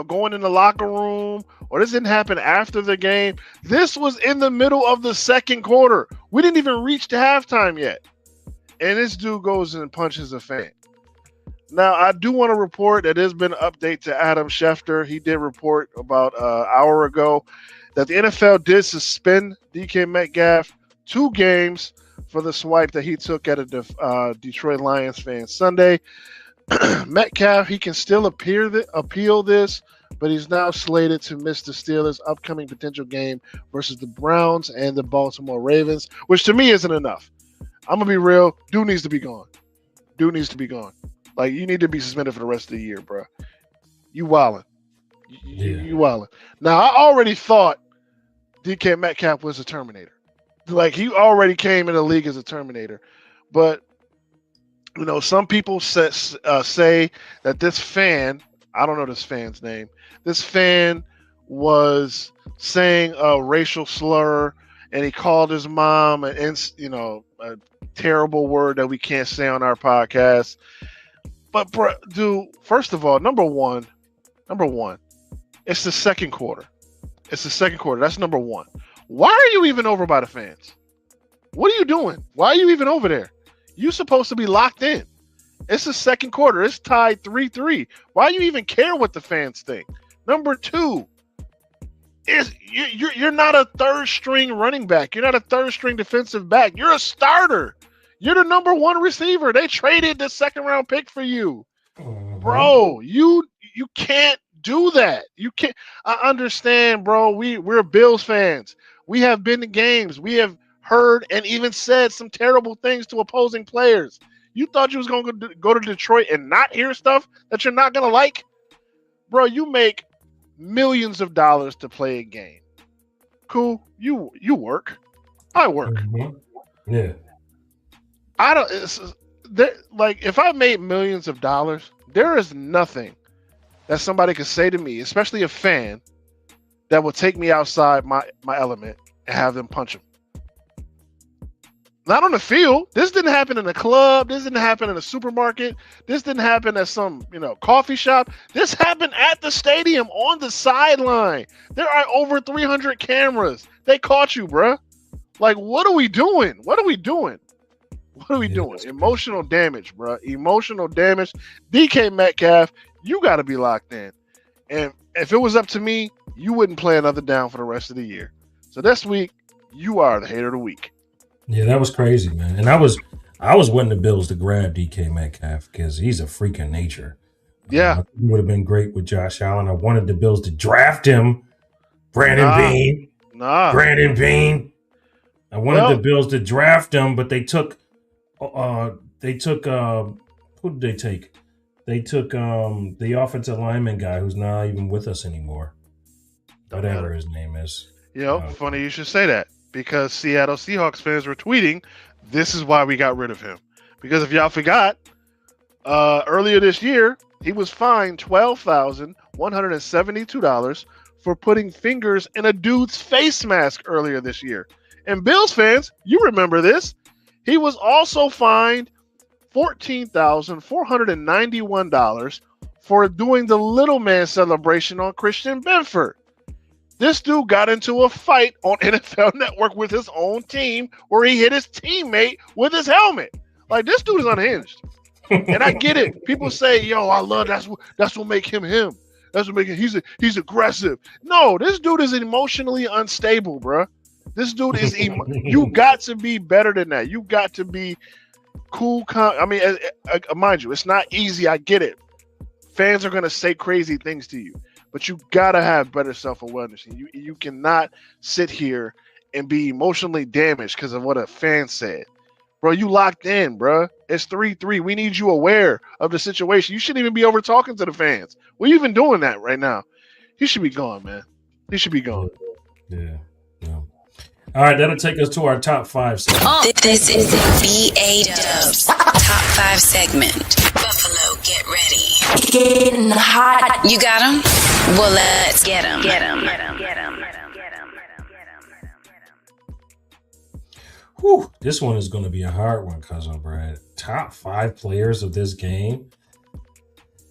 going in the locker room, or this didn't happen after the game. This was in the middle of the second quarter. We didn't even reach to halftime yet. And this dude goes and punches a fan. Now, I do want to report that there's been an update to Adam Schefter. He did report about an hour ago that the NFL did suspend DK Metcalf 2 games for the swipe that he took at a Detroit Lions fan Sunday. Metcalf, he can still appeal this, but he's now slated to miss the Steelers' upcoming potential game versus the Browns and the Baltimore Ravens, which to me isn't enough. I'm going to be real. Dude needs to be gone. Dude needs to be gone. Like, you need to be suspended for the rest of the year, bro. You wildin'. You wildin'. Now, I already thought DK Metcalf was a Terminator. Like, he already came in the league as a Terminator. But, some people say that this fan, I don't know this fan's name, this fan was saying a racial slur, and he called his mom a terrible word that we can't say on our podcast. But, bro, dude, first of all, number one, it's the second quarter. That's number one. Why are you even over by the fans? What are you doing? Why are you even over there? You're supposed to be locked in. It's the second quarter. It's tied 3-3. Why do you even care what the fans think? Number two, you're not a third string running back. You're not a third string defensive back. You're a starter. You're the number one receiver. They traded the second round pick for you. Bro, you can't do that. You can't. I understand, bro. We're Bills fans. We have been to games. We have heard and even said some terrible things to opposing players. You thought you was going to go to Detroit and not hear stuff that you're not going to like? Bro, you make millions of dollars to play a game. Cool. You work. I work. Mm-hmm. Yeah. I don't. If I made millions of dollars, there is nothing that somebody could say to me, especially a fan, that will take me outside my element and have them punch him. Not on the field. This didn't happen in a club. This didn't happen in a supermarket. This didn't happen at some, coffee shop. This happened at the stadium on the sideline. There are over 300 cameras. They caught you, bruh. Like, what are we doing? Emotional damage, bruh. Emotional damage. DK Metcalf, you got to be locked in. And if it was up to me, you wouldn't play another down for the rest of the year. So this week, you are the hater of the week. Yeah, that was crazy, man. And I was wanting the Bills to grab DK Metcalf because he's a freak of nature. Yeah. He would have been great with Josh Allen. I wanted the Bills to draft him. Brandon Beane. I wanted the Bills to draft him, but they took who did they take? They took the offensive lineman guy who's not even with us anymore. Whatever his name is. Funny you should say that. Because Seattle Seahawks fans were tweeting, this is why we got rid of him. Because if y'all forgot, earlier this year, he was fined $12,172 for putting fingers in a dude's face mask earlier this year. And Bills fans, you remember this. He was also fined $14,491 for doing the little man celebration on Christian Benford. This dude got into a fight on NFL Network with his own team where he hit his teammate with his helmet. Like, this dude is unhinged. And I get it. People say, I love that's what make him him. That's what make him he's aggressive. No, this dude is emotionally unstable, bro. This dude is you got to be better than that. You got to be cool. Mind you, it's not easy. I get it. Fans are going to say crazy things to you. But you gotta have better self-awareness. You cannot sit here and be emotionally damaged because of what a fan said. Bro, you locked in, bro. It's 3-3. We need you aware of the situation. You shouldn't even be over talking to the fans. What are you even doing that right now? He should be gone, man. He should be gone. Yeah. All right, that'll take us to our top 5 segment. This is the BA-Dubs top 5 segment. Buffalo, get ready. Getting hot. You got him? Well, let's get him. Whew, this one is going to be a hard one, Cousin Brad. Top 5 players of this game.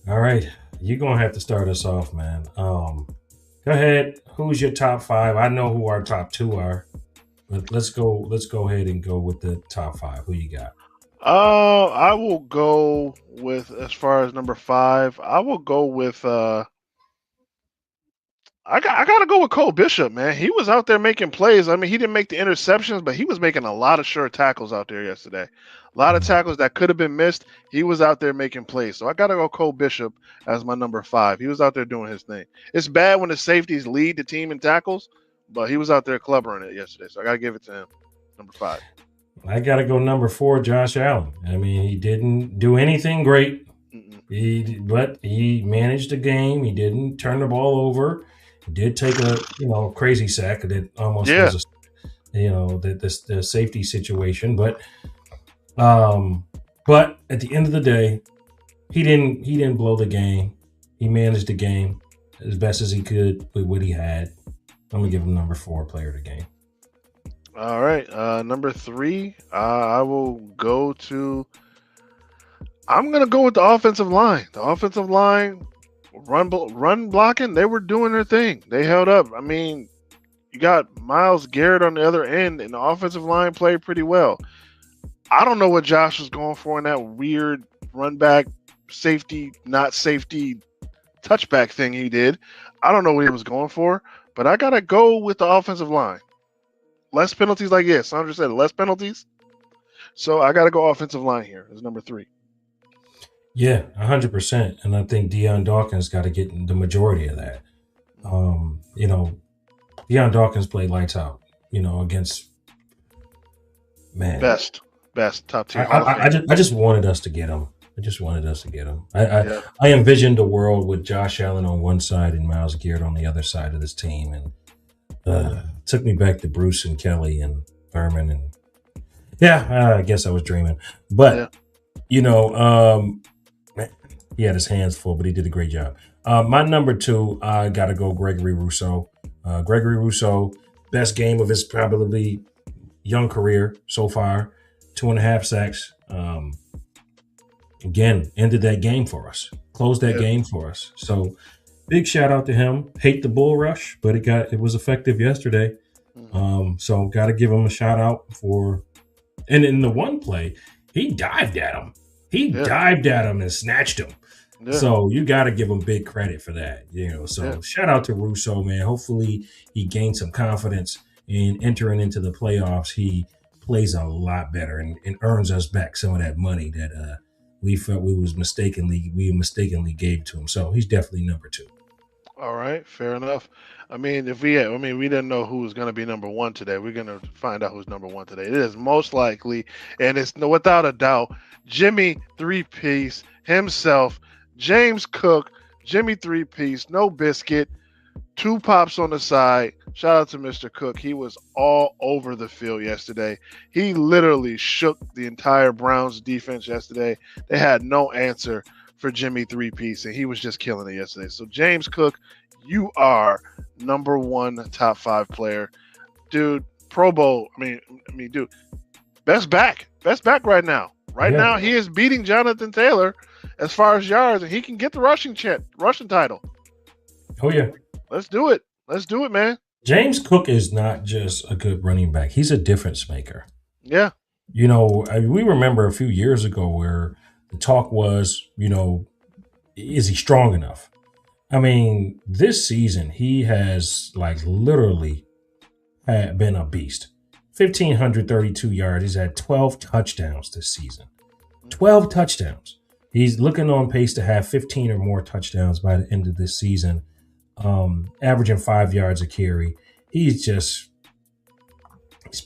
All right, you're going to have to start us off, man. Go ahead. Who's your top 5? I know who our top 2 are. But let's go ahead and go with the top 5. Who you got? I will go with, as far as number 5, I will go with I gotta go with Cole Bishop, man. He was out there making plays. I mean, he didn't make the interceptions, but he was making a lot of sure tackles out there yesterday. A lot of tackles that could have been missed. He was out there making plays. So I gotta go Cole Bishop as my number 5. He was out there doing his thing. It's bad when the safeties lead the team in tackles, but he was out there clubbering it yesterday. So I gotta give it to him. Number 5. I got to go number 4, Josh Allen. I mean, he didn't do anything great. But he managed the game. He didn't turn the ball over. He did take a crazy sack that almost Yeah. was the safety situation. But at the end of the day, he didn't blow the game. He managed the game as best as he could with what he had. I'm gonna give him number 4 player of the game. All right. Number 3, I will go to. I'm gonna go with the offensive line. The offensive line, run blocking. They were doing their thing. They held up. I mean, you got Myles Garrett on the other end, and the offensive line played pretty well. I don't know what Josh was going for in that weird run back safety, not safety touchback thing he did. I don't know what he was going for, but I gotta go with the offensive line. Less penalties, like Sandra said, less penalties. So I gotta go offensive line here as number 3. Yeah, 100%. And I think Deion Dawkins got to get the majority of that. Deion Dawkins played lights out, against man. Best top tier. I just wanted us to get him. I envisioned a world with Josh Allen on one side and Myles Garrett on the other side of this team, and took me back to Bruce and Kelly and Thurman, and I guess I was dreaming. But he had his hands full, but he did a great job. My number 2, I got to go Gregory Rousseau. Gregory Rousseau, best game of his probably young career so far. 2.5 sacks. Again, ended that game for us. Closed that game for us. So big shout out to him. Hate the bull rush, but it was effective yesterday. So got to give him a shout out for. And in the one play, he dived at him. Dived at him and snatched him. Yeah. So you got to give him big credit for that. So shout out to Rousseau, man. Hopefully he gains some confidence in entering into the playoffs. He plays a lot better and earns us back some of that money that we felt we mistakenly gave to him. So he's definitely number 2. All right, fair enough. I mean, we didn't know who was going to be number 1 today. We're going to find out who's number 1 today. It is most likely, and it's without a doubt, Jimmy 3-piece himself, James Cook, Jimmy 3-piece, no biscuit, 2 pops on the side. Shout out to Mr. Cook. He was all over the field yesterday. He literally shook the entire Browns defense yesterday. They had no answer for Jimmy 3-piece, and he was just killing it yesterday. So James Cook, you are number 1 top 5 player. Dude, Pro Bowl. I mean, dude, best back right now. Right now, he is beating Jonathan Taylor as far as yards, and he can get the rushing title. Oh, yeah. Let's do it. Man. James Cook is not just a good running back. He's a difference maker. Yeah. We remember a few years ago where the talk was, is he strong enough? I mean, this season, he has literally been a beast. 1,532 yards. He's had 12 touchdowns this season. 12 touchdowns. He's looking on pace to have 15 or more touchdowns by the end of this season, averaging 5 yards a carry. He's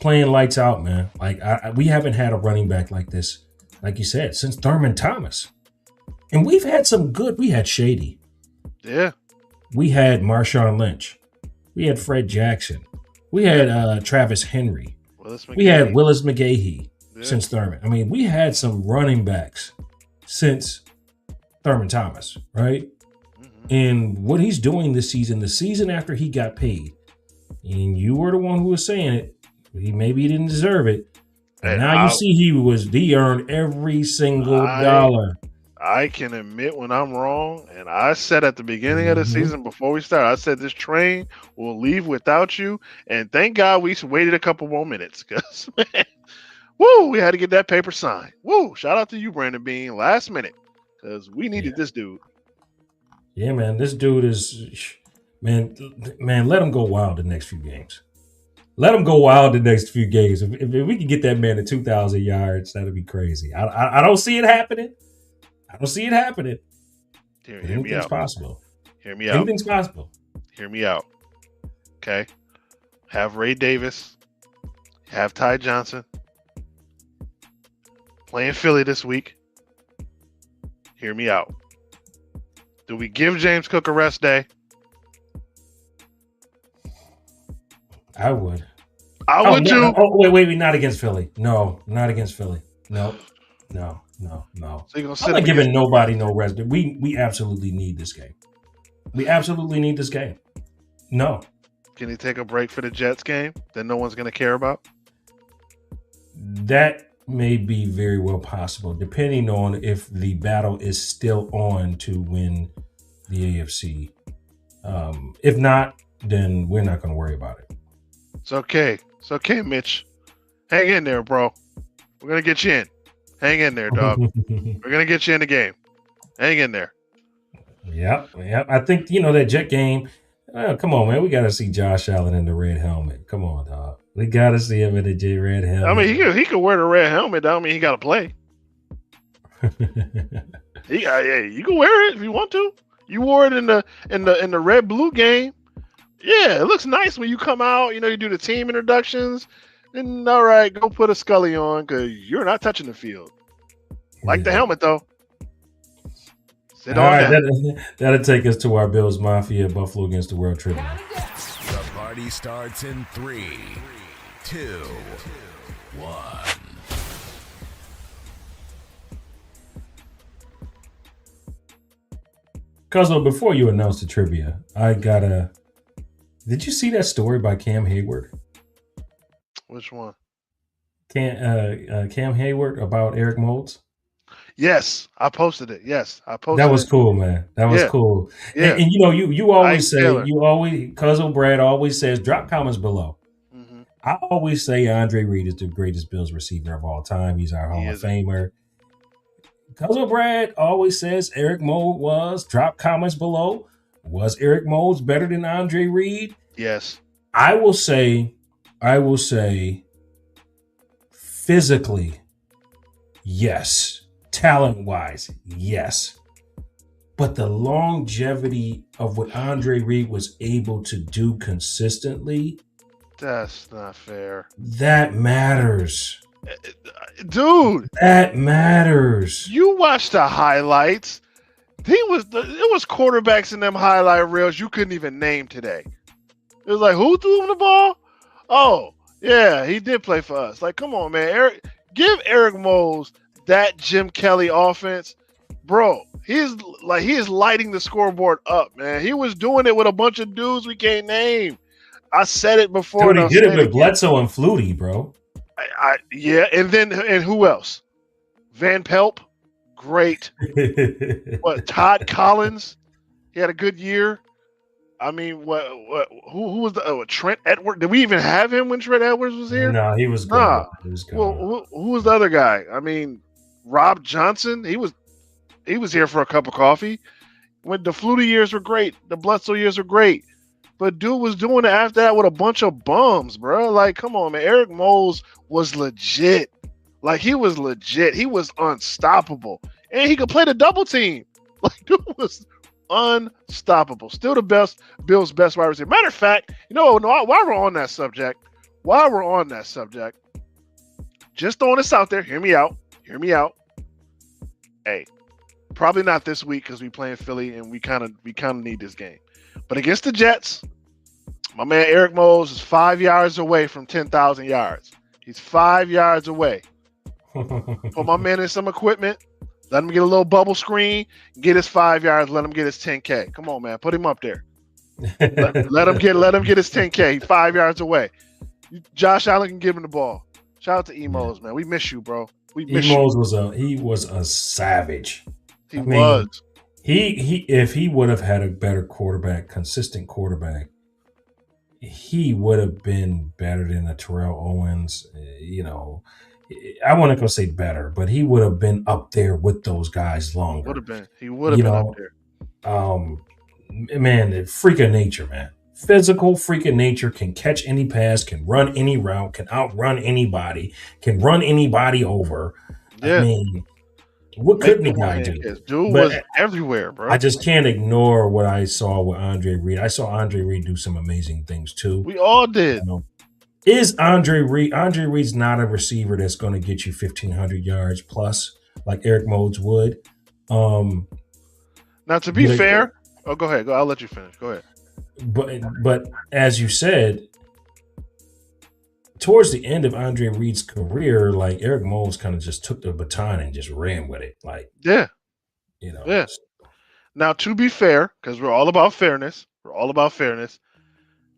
playing lights out, man. We haven't had a running back like this, like you said, since Thurman Thomas. And we've had some good. We had Shady. Yeah. We had Marshawn Lynch. We had Fred Jackson. We had Travis Henry. We had Willis McGahee since Thurman. I mean, we had some running backs since Thurman Thomas, right? Mm-hmm. And what he's doing this season, the season after he got paid, and you were the one who was saying it, maybe he didn't deserve it. And now you see he earned every single dollar. I can admit when I'm wrong, and I said at the beginning of the season before we started, I said this train will leave without you, and thank God we waited a couple more minutes because, we had to get that paper signed. Shout out to you, Brandon Bean, last minute because we needed this dude. Yeah, man, this dude is, man, let him go wild the next few games. Let him go wild the next few games. If we can get that man to 2,000 yards, that'd be crazy. I don't see it happening. Anything's possible. Hear me out. Anything's possible. Hear me out. Okay. Have Ray Davis. Have Ty Johnson. playing Philly this week. Hear me out. Do we give James Cook a rest day? I would. I would too. Wait, not against Philly. No, not against Philly. No. So you're gonna sit I'm not giving nobody no rest. We absolutely need this game. We absolutely need this game. No. Can he take a break for the Jets game that no one's gonna care about? That may be very well possible, depending on if the battle is still on to win the AFC. If not, then we're not going to worry about it. It's okay, Mitch. Hang in there, bro. We're gonna get you in. Hang in there, dog. We're gonna get you in the game. Hang in there. Yep. I think that Jet game. Come on, man. We got to see Josh Allen in the red helmet. Come on, dog. We got to see him in the red helmet. I mean, he could wear the red helmet. That don't mean he got to play. You can wear it if you want to. You wore it in the red blue game. Yeah, it looks nice when you come out. You do the team introductions. Then all right, go put a Scully on because you're not touching the field. Like the helmet though. Sit all on right, that'll take us to our Bills Mafia Buffalo against the World Tribune. The party starts in 3, 2, 1. Cuzzo, before you announce the trivia, did you see that story by Cam Hayward? Which one? Cam Hayward about Eric Moulds? Yes, I posted it. That was cool, man. That was cool. Yeah. And you always say, Cuzzo Brad always says, drop comments below. Mm-hmm. I always say Andre Reed is the greatest Bills receiver of all time. He's our Hall of Famer. Cuzzo Brad always says Eric Moulds was. Drop comments below. Was Eric Moulds better than Andre Reed? Yes. I will say, physically, yes. Talent-wise, yes. But the longevity of what Andre Reed was able to do consistently, that's not fair. That matters. Dude. That matters. You watch the highlights. It was quarterbacks in them highlight reels you couldn't even name today. It was like, who threw him the ball? Oh, yeah, he did play for us. Like, come on, man. Give Eric Moulds that Jim Kelly offense, bro. He is lighting the scoreboard up, man. He was doing it with a bunch of dudes we can't name. I said it before. Dude, he did it with Bledsoe and Flutie, bro. And who else? Van Pelt, great. Todd Collins, he had a good year. I mean, who was the Trent Edwards? Did we even have him when Trent Edwards was here? No, he was good. Nah. Well, who was the other guy? I mean, Rob Johnson, he was here for a cup of coffee. When the Flutie years were great, the Bledsoe years were great, but dude was doing it after that with a bunch of bums, bro. Like, come on, man. Eric Moulds was legit. Like, he was legit. He was unstoppable, and he could play the double team. Like, dude was unstoppable. Still the best Bills' best wide receiver. Matter of fact, while we're on that subject, just throwing this out there. Hear me out. Hey, probably not this week because we playing Philly and we kind of need this game. But against the Jets, my man Eric Moulds is 5 yards away from 10,000 yards. He's 5 yards away. Put my man in some equipment. Let him get a little bubble screen. Get his 5 yards. Let him get his 10K. Come on, man. Put him up there. let him get his 10K. He's 5 yards away. Josh Allen can give him the ball. Shout out to Emos, man. We miss you, bro. Emos was a savage. He was. If he would have had a better quarterback, consistent quarterback, he would have been better than a Terrell Owens. I wouldn't go say better, but he would have been up there with those guys longer. He would have been up there. Man, freak of nature, man. Physical freak of nature, can catch any pass, can run any route, can outrun anybody, can run anybody over. Yeah. I mean, what couldn't the guy do? Dude was everywhere, bro. I just can't ignore what I saw with Andre Reed. I saw Andre Reed do some amazing things too. We all did. Is Andre Reed? Andre Reed's not a receiver that's going to get you 1,500 yards plus like Eric Modes would. Now, to be fair, go ahead. I'll let you finish. Go ahead. But as you said, towards the end of Andre Reed's career, like Eric Moles kind of just took the baton and just ran with it. Like, yeah. Yeah. Now, to be fair, because we're all about fairness,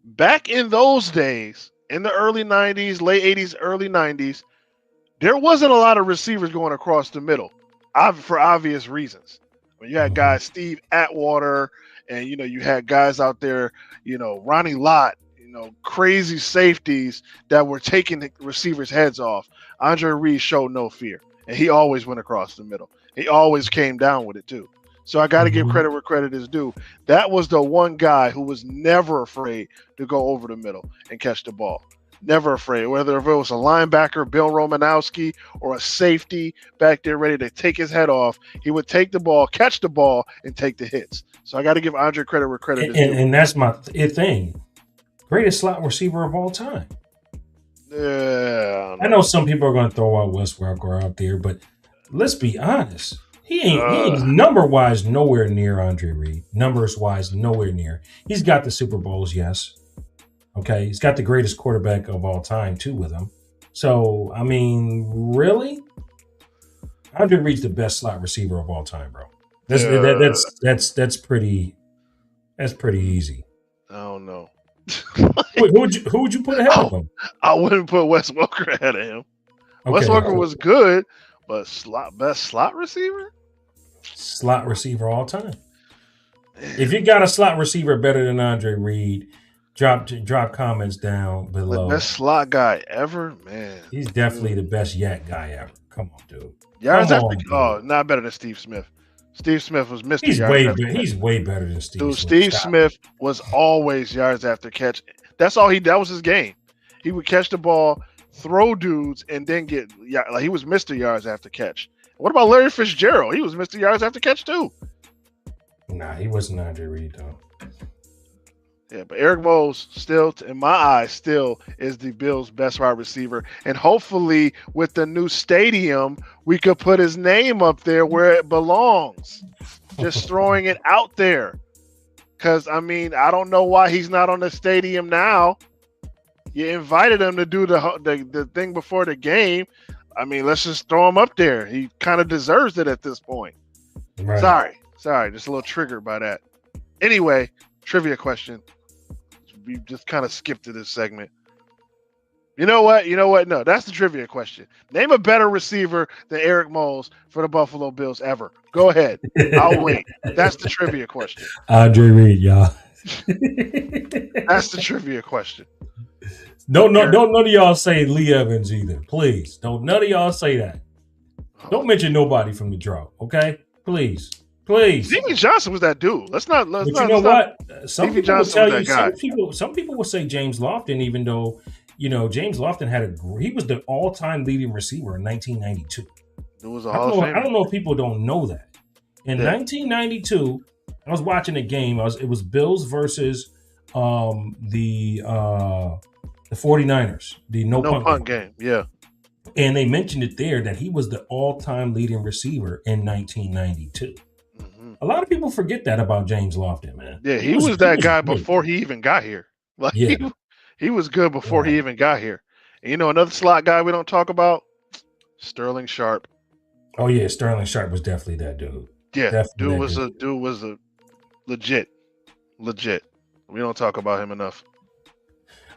back in those days, in the early 90s, late 80s, early 90s, there wasn't a lot of receivers going across the middle for obvious reasons. I mean, you had guys, Steve Atwater, and, you had guys out there, Ronnie Lott, crazy safeties that were taking the receivers' heads off. Andre Reed showed no fear, and he always went across the middle. He always came down with it, too. So I got to give credit where credit is due. That was the one guy who was never afraid to go over the middle and catch the ball. Never afraid. Whether if it was a linebacker, Bill Romanowski, or a safety back there ready to take his head off, he would take the ball, catch the ball, and take the hits. So I got to give Andre credit where credit is due. And that's my thing. Greatest slot receiver of all time. Yeah. I know some people are going to throw out Wes Welker out there, but let's be honest. He ain't number-wise nowhere near Andre Reed. Numbers-wise, nowhere near. He's got the Super Bowls, yes. Okay, he's got the greatest quarterback of all time, too, with him. So, I mean, really? Andre Reed's the best slot receiver of all time, bro. That's pretty easy. I don't know. Wait, who would you put ahead of him? I wouldn't put Wes Welker ahead of him. Okay, Wes Welker was good, but best slot receiver? Slot receiver all time. If you got a slot receiver better than Andre Reed, drop comments down below. The best slot guy ever, man. He's definitely the best yak guy ever. Come on, dude. Not better than Steve Smith. Steve Smith was Mr. He's way better than Steve Smith. Steve Smith was always yards after catch. That was his game. He would catch the ball, throw dudes, and then he was Mr. Yards after catch. What about Larry Fitzgerald? He was Mr. Yards after catch too. Nah, he wasn't Andre Reed though. Yeah, but Eric Moles still, in my eyes, still is the Bills' best wide receiver. And hopefully with the new stadium, we could put his name up there where it belongs. Just throwing it out there. Because, I mean, I don't know why he's not on the stadium now. You invited him to do the thing before the game. I mean, let's just throw him up there. He kind of deserves it at this point. Right. Sorry, just a little triggered by that. Anyway, trivia question. We just kind of skipped to this segment. You know what? No, that's the trivia question. Name a better receiver than Eric Moles for the Buffalo Bills ever. Go ahead. I'll wait. That's the trivia question. Andre Reed, y'all. That's the trivia question. Don't none of y'all say Lee Evans either. Please. Don't none of y'all say that. Don't mention nobody from the draw, okay? Please. Stevie Johnson was that dude. But you know what? Some people will tell you. Guy. Some people will say James Lofton, even though James Lofton he was the all-time leading receiver in 1992. It was a Hall of Fame. I don't know if people don't know that. In 1992, I was watching a game. It was Bills versus the 49ers. The no punt game. Yeah. And they mentioned it there that he was the all-time leading receiver in 1992. A lot of people forget that about James Lofton, man. Yeah, he was that guy before he even got here. Like he was good before he even got here. And another slot guy we don't talk about, Sterling Sharp. Oh yeah, Sterling Sharp was definitely that dude. Yeah, dude was a legit. We don't talk about him enough.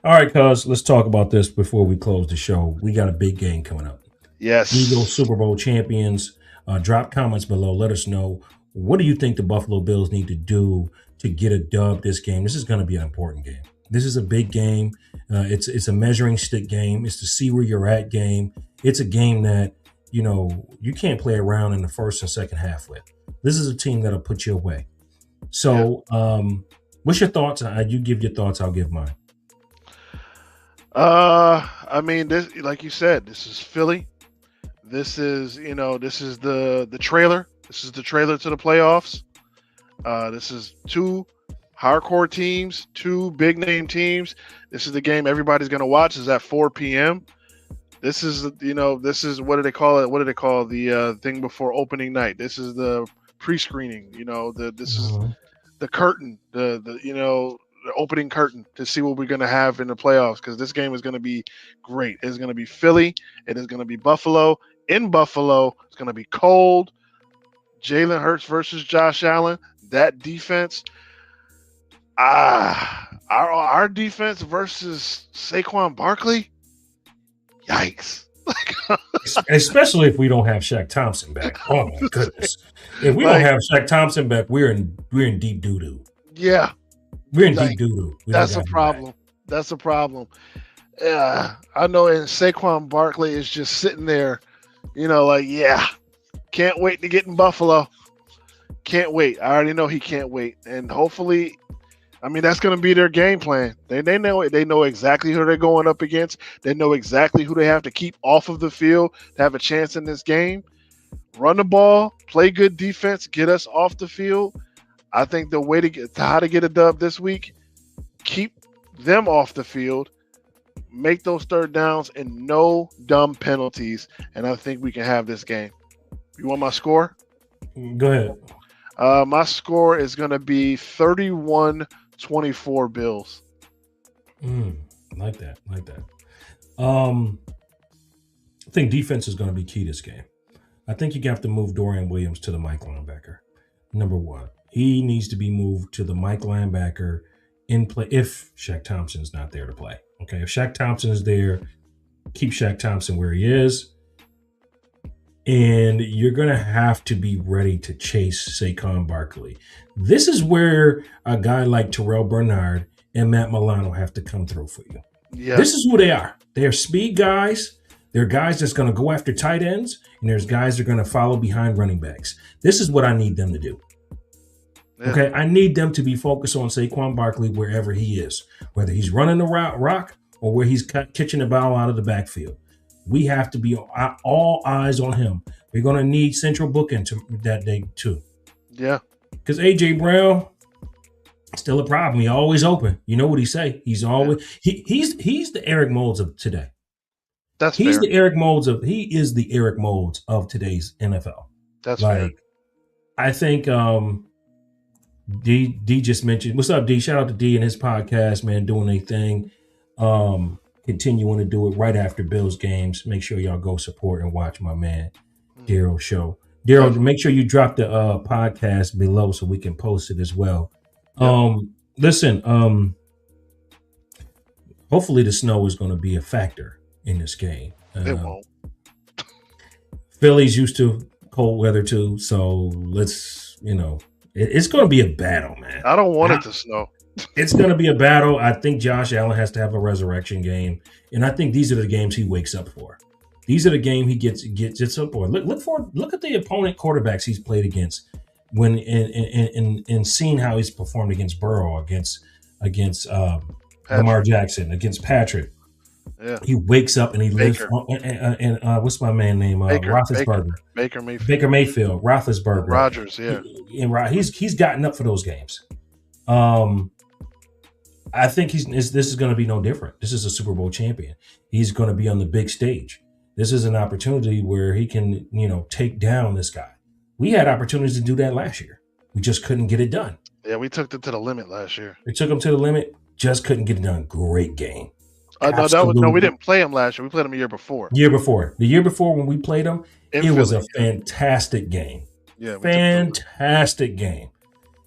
All right, cuz let's talk about this before we close the show. We got a big game coming up. Yes. Eagles Super Bowl champions. Drop comments below. Let us know. What do you think the Buffalo Bills need to do to get a dub this game? This is going to be an important game. This is a big game. It's a measuring stick game. It's to see where you're at game. It's a game that, you can't play around in the first and second half with. This is a team that'll put you away. So what's your thoughts? You give your thoughts. I'll give mine. I mean, this, like you said, this is Philly. This is, this is the trailer. This is the trailer to the playoffs. This is two hardcore teams, 2 big name teams. This is the game everybody's going to watch. Is at 4 p.m. This is what do they call it? What do they call the thing before opening night? This is the pre-screening. This is the curtain, the opening curtain to see what we're going to have in the playoffs, because this game is going to be great. It's going to be Philly. It is going to be Buffalo. In Buffalo, it's going to be cold. Jalen Hurts versus Josh Allen. That defense. Our defense versus Saquon Barkley. Yikes. Especially if we don't have Shaq Thompson back. Oh my goodness. If we don't have Shaq Thompson back, we're in deep doo-doo. Yeah. We're in deep doo-doo. That's a problem. That's a problem. Yeah. I know, and Saquon Barkley is just sitting there, can't wait to get in Buffalo. Can't wait. I already know he can't wait. And hopefully, that's going to be their game plan. They know exactly who they're going up against. They know exactly who they have to keep off of the field to have a chance in this game. Run the ball, play good defense, get us off the field. I think the way to how to get a dub this week, keep them off the field, make those third downs, and no dumb penalties. And I think we can have this game. You want my score? Go ahead. My score is going to be 31-24 Bills. Like that. I think defense is going to be key this game. I think you have to move Dorian Williams to the Mike linebacker. Number one, he needs to be moved to the Mike linebacker in play if Shaq Thompson's not there to play. Okay, if Shaq Thompson is there, keep Shaq Thompson where he is. And you're going to have to be ready to chase Saquon Barkley. This is where a guy like Terrell Bernard and Matt Milano have to come through for you. Yeah. This is who they are. They're speed guys. They're guys that's going to go after tight ends, and there's guys that are going to follow behind running backs. This is what I need them to do. Yeah. Okay, I need them to be focused on Saquon Barkley wherever he is, whether he's running the rock or where he's catching the ball out of the backfield. We have to be all eyes on him. We're going to need central booking that day too. Yeah. Because A.J. Brown, still a problem. He's always open. You know what he say? He's always he's the Eric Moulds of today. He is the Eric Moulds of today's NFL. That's fair. I think D just mentioned. What's up, D? Shout out to D and his podcast, man, doing a thing. Continuing to do it right after Bills games. Make sure y'all go support and watch my man Daryl's show. Daryl, make sure you drop the podcast below so we can post it as well. Yep. Listen, hopefully the snow is going to be a factor in this game. It won't. Philly's used to cold weather too, so let's, it's going to be a battle, man. I don't want it to snow. It's going to be a battle. I think Josh Allen has to have a resurrection game, and I think these are the games he wakes up for. These are the game he gets up for. Look at the opponent quarterbacks he's played against when in seeing how he's performed against Burrow, against Lamar Jackson, against Patrick. Yeah. He wakes up and he lives. And what's my man name? Roethlisberger. Baker Mayfield. Baker Mayfield. Roethlisberger. Rodgers. Yeah. And he's gotten up for those games. I think this is going to be no different. This is a Super Bowl champion. He's going to be on the big stage. This is an opportunity where he can, take down this guy. We had opportunities to do that last year. We just couldn't get it done. Yeah, we took it to the limit last year. We took him to the limit, just couldn't get it done. Great game. No, we didn't play him last year. We played him the year before. The year before when we played him, it was a fantastic game. Yeah, fantastic game.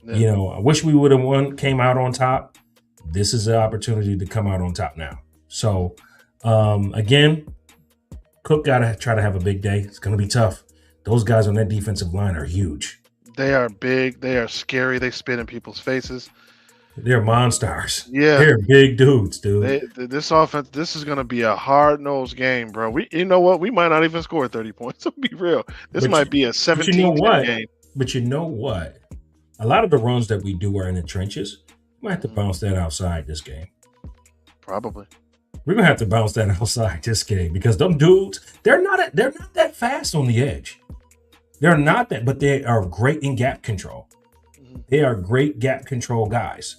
Yeah. I wish we would have came out on top. This is an opportunity to come out on top now. So, again, Cook got to try to have a big day. It's going to be tough. Those guys on that defensive line are huge. They are big. They are scary. They spit in people's faces. They're monsters. Yeah. They're big dudes, dude. This offense, this is going to be a hard-nosed game, bro. You know what? We might not even score 30 points. Let's be real. This might be a 17-10 game. But you know what? A lot of the runs that we do are in the trenches. We might have to bounce that outside this game. Probably. We're going to have to bounce that outside this game because them dudes, they're not that fast on the edge. They're not that, but they are great in gap control. They are great gap control guys.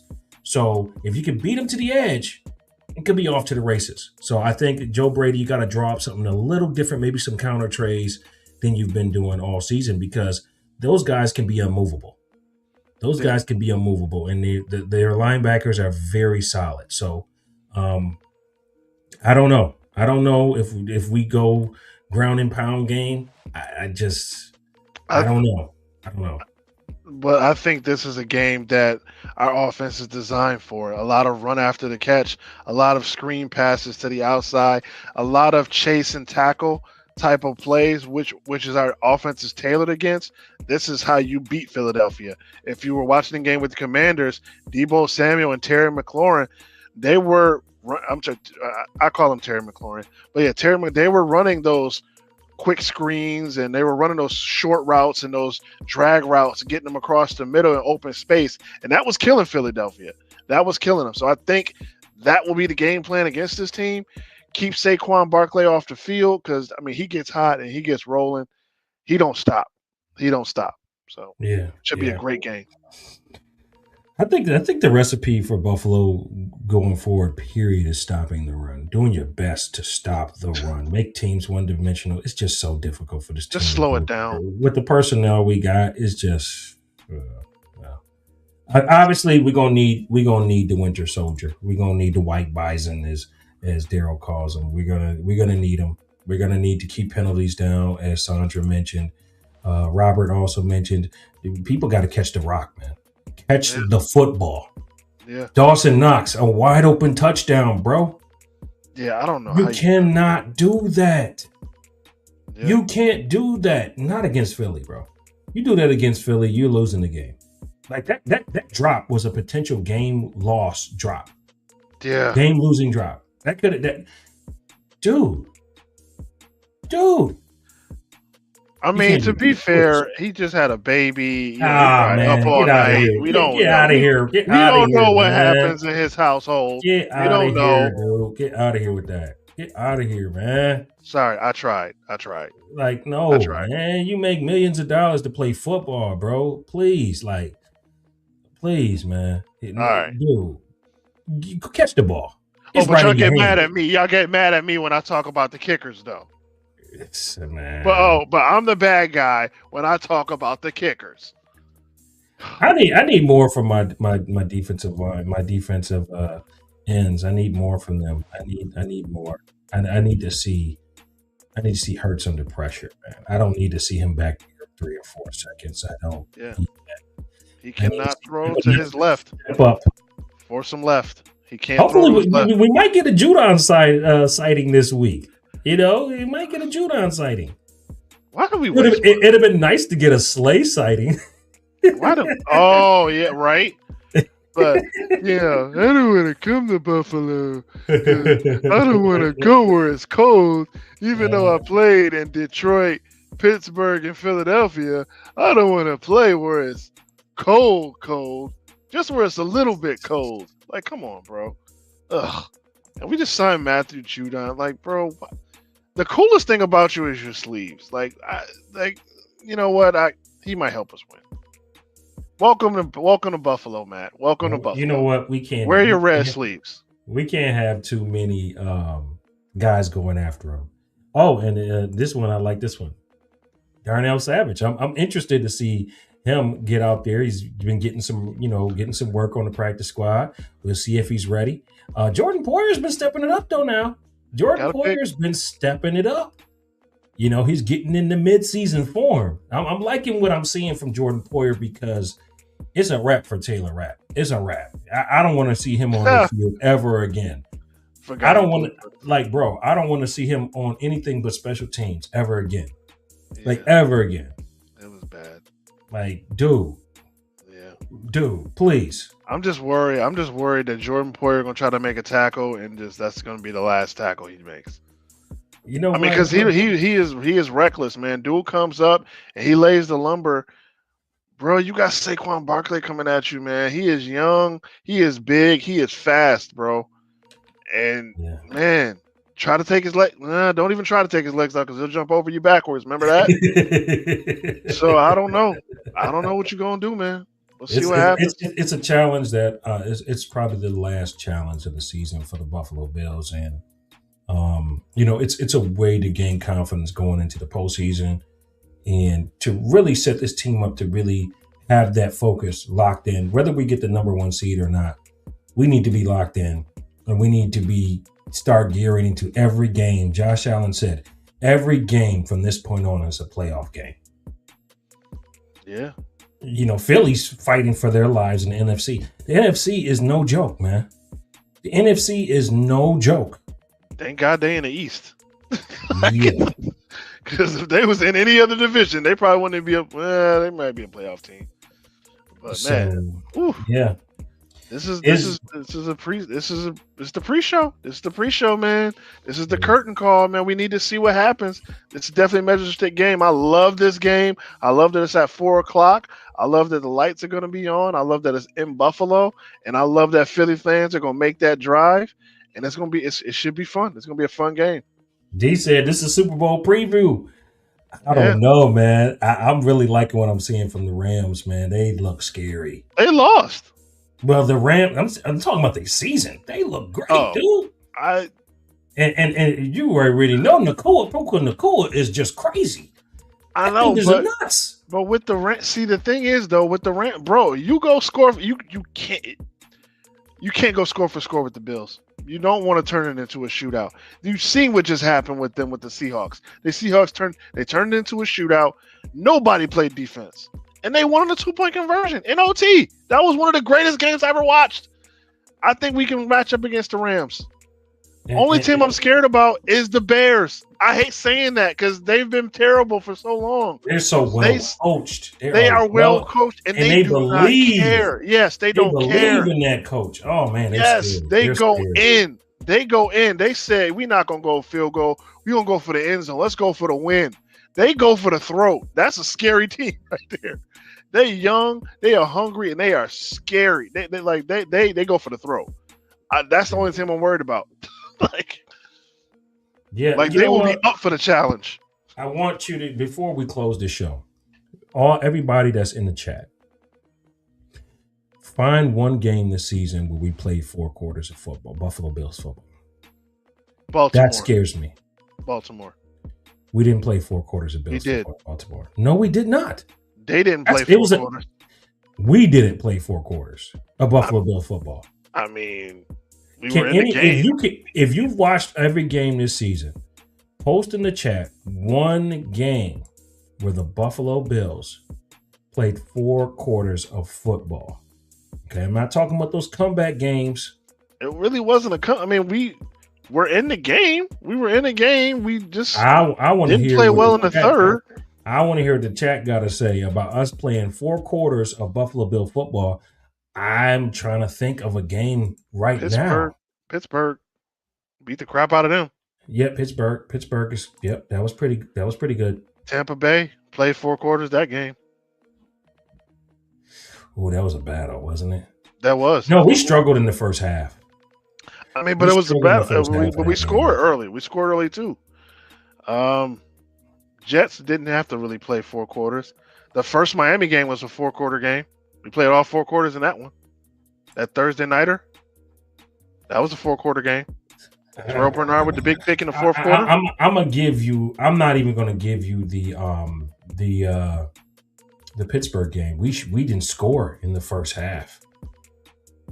So if you can beat them to the edge, it could be off to the races. So I think Joe Brady, you got to draw up something a little different, maybe some counter trays than you've been doing all season, because those guys can be unmovable. Those guys can be unmovable, and their linebackers are very solid. So I don't know. I don't know if we go ground and pound game. I don't know. I don't know. But I think this is a game that our offense is designed for. A lot of run after the catch, a lot of screen passes to the outside, a lot of chase and tackle type of plays, which is our offense is tailored against. This is how you beat Philadelphia. If you were watching the game with the Commanders, Deebo Samuel and Terry McLaurin, they were I call him Terry McLaurin, but yeah, they were running those quick screens, and they were running those short routes and those drag routes, getting them across the middle in open space, and that was killing Philadelphia. That was killing them. So I think that will be the game plan against this team. Keep Saquon Barkley off the field, because I mean he gets hot and he gets rolling. He don't stop. So yeah, should be a great game. I think the recipe for Buffalo going forward, period, is stopping the run. Doing your best to stop the run. Make teams one-dimensional. It's just so difficult for this team. Just slow it down. With the personnel we got, it's just obviously we're gonna need the winter soldier. We're gonna need the white bison, as Daryl calls them. We're gonna need them. We're gonna need to keep penalties down, as Sandra mentioned. Robert also mentioned people got to catch the rock, man. Catch the football. Yeah. Dawson Knox, a wide open touchdown, bro. Yeah, I don't know. You cannot do that. Yeah. You can't do that. Not against Philly, bro. You do that against Philly, you're losing the game. Like that drop was a potential game loss drop. Yeah. Game losing drop. Dude. I mean, to be fair, he just had a baby. Man, up all night. We don't get out of here. We don't know what happens in his household. Get out of here, dude. Get out of here with that. Get out of here, man. Sorry, I tried. Like, no, man. You make millions of dollars to play football, bro. Please, man. All right, dude. Catch the ball. But y'all get mad at me. Y'all get mad at me when I talk about the kickers, though. Man. But I'm the bad guy when I talk about the kickers. I need more from my defensive line, my defensive ends. I need more from them. I need more. I need to see Hurts under pressure, man. I don't need to see him back here 3 or 4 seconds. I don't. Yeah. He cannot throw to his left. Step up. Force him left. He can't. Hopefully, we might get a Judon sighting this week. You know, he might get a Judon sighting. Why do we? It'd have been nice to get a Slay sighting. Oh yeah, right. But yeah, I don't want to come to Buffalo. I don't want to go where it's cold. Even though I played in Detroit, Pittsburgh, and Philadelphia, I don't want to play where it's cold. Just where it's a little bit cold. Like, come on, bro. Ugh. And we just signed Matthew Judon. Like, bro. The coolest thing about you is your sleeves. Like, you know what? He might help us win. Welcome to Buffalo, Matt. Welcome to Buffalo. You know what? We can't wear your red sleeves. We can't have too many guys going after him. Oh, and this one, I like this one. Darnell Savage. I'm interested to see him get out there. He's been getting some work on the practice squad. We'll see if he's ready. Jordan Poyer's been stepping it up though now. Jordan Poyer's been stepping it up. You know, he's getting in the midseason form. I'm liking what I'm seeing from Jordan Poyer, because it's a wrap for Taylor Rapp. It's a wrap. I don't want to see him on the field ever again. I don't want to see him on anything but special teams ever again. Yeah. Like, ever again. It was bad. Like, dude. Yeah. Dude, please. I'm just worried that Jordan Poyer gonna try to make a tackle, and that's gonna be the last tackle he makes. You know, I mean, because he is reckless, man. Dude comes up and he lays the lumber. Bro, you got Saquon Barkley coming at you, man. He is young, he is big, he is fast, bro. And man, try to take his leg. Don't even try to take his legs out, because he'll jump over you backwards. Remember that? So I don't know. I don't know what you're gonna do, man. We'll see what happens. It's a challenge that it's probably the last challenge of the season for the Buffalo Bills, and it's a way to gain confidence going into the postseason and to really set this team up to really have that focus locked in. Whether we get the number one seed or not, we need to be locked in, and we need to start gearing into every game. Josh Allen said, every game from this point on is a playoff game. Yeah. Philly's fighting for their lives in the NFC. The NFC is no joke, man. The NFC is no joke. Thank God they in the East. Yeah. Because if they was in any other division, they probably wouldn't be they might be a playoff team. But man, yeah. This is the pre-show. This is the pre-show, man. This is the curtain call, man. We need to see what happens. It's definitely a measure stick game. I love this game. I love that it's at 4:00. I love that the lights are going to be on. I love that it's in Buffalo, and I love that Philly fans are going to make that drive. And it's going to be. It should be fun. It's going to be a fun game. D said this is Super Bowl preview. I don't know, man. I'm really liking what I'm seeing from the Rams, man. They look scary. They lost. Well, the Rams, I'm talking about the season. They look great, dude. And you already know Nakua is just crazy. I know, but nuts. But with the Rams, see, the thing is though, with the Rams, bro, you go score. You can't go score for score with the Bills. You don't want to turn it into a shootout. You've seen what just happened with them with the Seahawks. The Seahawks turned it into a shootout. Nobody played defense. And they won on a 2-point conversion in OT. That was one of the greatest games I ever watched. I think we can match up against the Rams. Only team I'm scared about is the Bears. I hate saying that because they've been terrible for so long. They're so well coached. They are well coached, and they do not care. Yes, they don't care. Believe in that coach. Oh man, yes, they go in. They go in. They say we're not gonna go field goal. We're gonna go for the end zone. Let's go for the win. They go for the throat. That's a scary team right there. They're young, they are hungry, and they are scary. They go for the throat. That's the only team I'm worried about. They will be up for the challenge. I want you to, before we close the show, everybody that's in the chat, find one game this season where we played 4 quarters of football, Buffalo Bills football. Baltimore. That scares me. Baltimore. We didn't play 4 quarters of Bills football. Baltimore. No, we did not. They didn't play 4 quarters. We didn't play 4 quarters of Buffalo Bills football. I mean, we were in the game. If you've watched every game this season, post in the chat one game where the Buffalo Bills played 4 quarters of football. Okay, I'm not talking about those comeback games. It really wasn't we were in the game. We were in the game. We just I want to didn't play well in the third. I want to hear what the chat got to say about us playing 4 quarters of Buffalo Bill football. I'm trying to think of a game now. Pittsburgh beat the crap out of them. Yep, Pittsburgh is. Yep, that was pretty good. Tampa Bay played 4 quarters that game. Oh, that was a battle, wasn't it? That was. No, we struggled in the first half. But it was a battle. But we scored early. We scored early too. Jets didn't have to really play 4 quarters. The first Miami game was a 4-quarter game. We played all 4 quarters in that one. That Thursday nighter, that was a 4-quarter game. Terrell Bernard with the big pick in the fourth quarter. I'm gonna give you. I'm not even gonna give you the Pittsburgh game. We didn't score in the first half.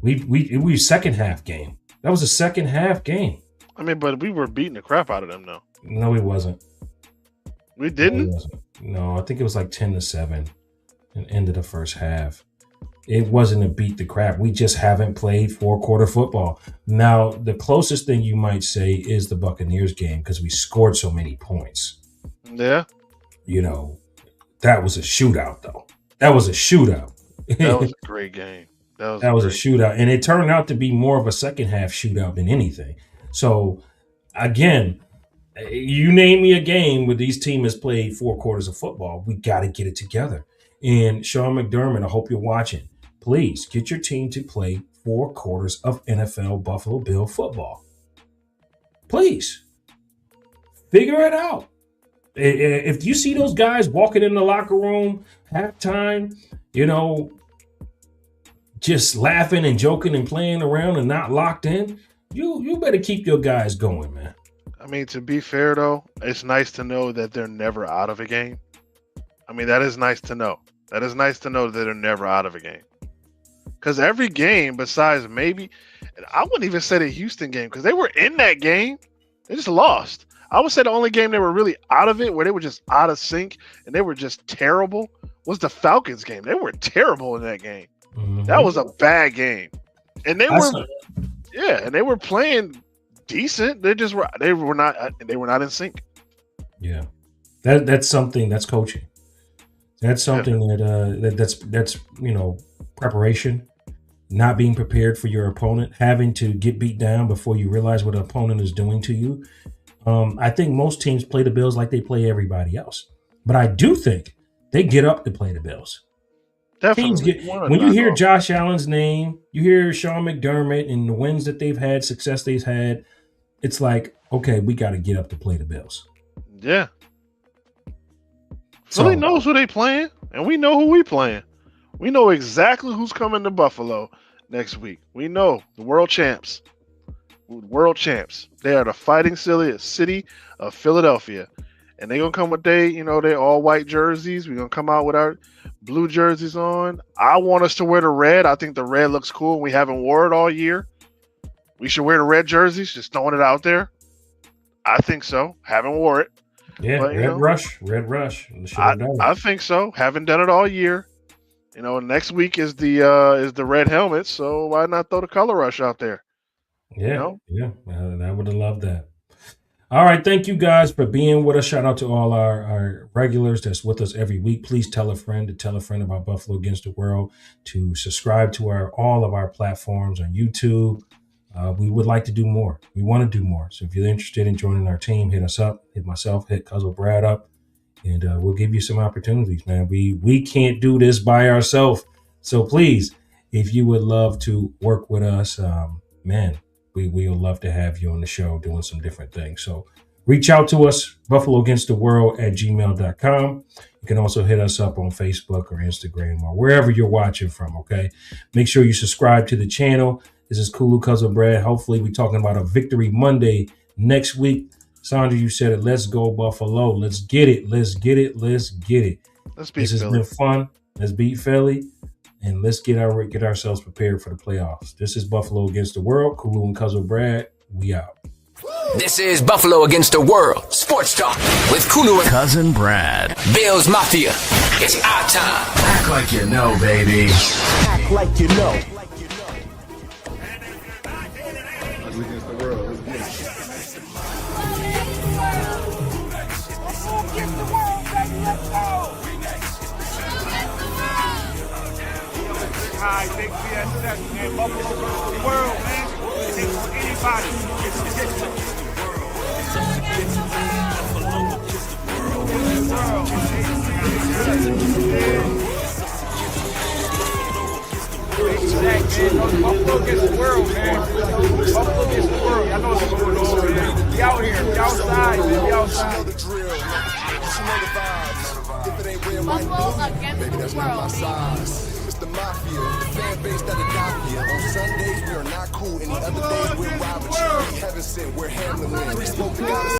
We second half game. That was a second half game. But we were beating the crap out of them though. No, it wasn't. We didn't? No, I think it was like 10-7 in the end of the first half. It wasn't a beat the crap. We just haven't played 4-quarter football. Now, the closest thing you might say is the Buccaneers game because we scored so many points. Yeah. That was a shootout, though. That was a shootout. That was a great game. That was a shootout. And it turned out to be more of a second half shootout than anything. So, again, you name me a game where these teams has played 4 quarters of football. We got to get it together. And Sean McDermott, I hope you're watching. Please get your team to play 4 quarters of NFL Buffalo Bill football. Please. Figure it out. If you see those guys walking in the locker room, halftime, just laughing and joking and playing around and not locked in, you better keep your guys going, man. I mean, to be fair though, it's nice to know that they're never out of a game. I mean, that is nice to know. That is nice to know that they're never out of a game. Because every game, besides maybe, and I wouldn't even say the Houston game, because they were in that game, they just lost. I would say the only game they were really out of it, where they were just out of sync and they were just terrible, was the Falcons game. They were terrible in that game. Mm-hmm. That was a bad game, and they were playing decent. They were not in sync. Yeah, that's something. That's coaching. That's something that's preparation. Not being prepared for your opponent, having to get beat down before you realize what the opponent is doing to you. I think most teams play the Bills like they play everybody else, but I do think they get up to play the Bills. Definitely. When you hear Josh Allen's name, you hear Sean McDermott and the wins that they've had, success they've had, it's like, okay, we got to get up to play the Bills. Yeah. Philly knows who they playing, and we know who we playing. We know exactly who's coming to Buffalo next week. We know the world champs. World champs. They are the fighting city of Philadelphia. And they're going to come with their all white jerseys. We're going to come out with our blue jerseys on. I want us to wear the red. I think the red looks cool. We haven't wore it all year. We should wear the red jerseys, just throwing it out there. I think so. Haven't wore it. Yeah, but, Red Rush. I think so. Haven't done it all year. Next week is the red helmet, so why not throw the color rush out there? Yeah, I would have loved that. All right, thank you guys for being with us. Shout out to all our regulars that's with us every week. Please tell a friend about Buffalo Against the World, to subscribe to all of our platforms on YouTube. We would like to do more. We want to do more. So if you're interested in joining our team, hit us up, hit myself, hit Cuzin Brad up, and we'll give you some opportunities, man. We can't do this by ourselves. So please, if you would love to work with us, man, we would love to have you on the show doing some different things. So reach out to us, buffaloagainsttheworld@gmail.com. You can also hit us up on Facebook or Instagram or wherever you're watching from, okay? Make sure you subscribe to the channel. This is Kulu Cuzin Brad. Hopefully we're talking about a Victory Monday next week. Sandra, you said it. Let's go Buffalo. Let's get it. Let's get it. Let's get it. Let's beat This has Philly. been fun. Let's beat Philly. And let's get ourselves prepared for the playoffs. This is Buffalo Against the World. Kulu and Cuzin Brad. We out. This is Buffalo Against the World Sports Talk with Kulu and Cuzin Brad. Bills Mafia. It's our time. Act like you know, baby. Act like you know. Against the world. Let's get it. High, big BSS, man. Buffalo against the world, man. Take on anybody. It's against the world. Buffalo against the world, man. Buffalo against the world. Y'all know what's going on, man. We out here. We outside, man. We outside. Buffalo against the world, The mafia, the fan base that adopt you. On Sundays we are not cool, any other days we're wild, but you haven't sent, we're handling.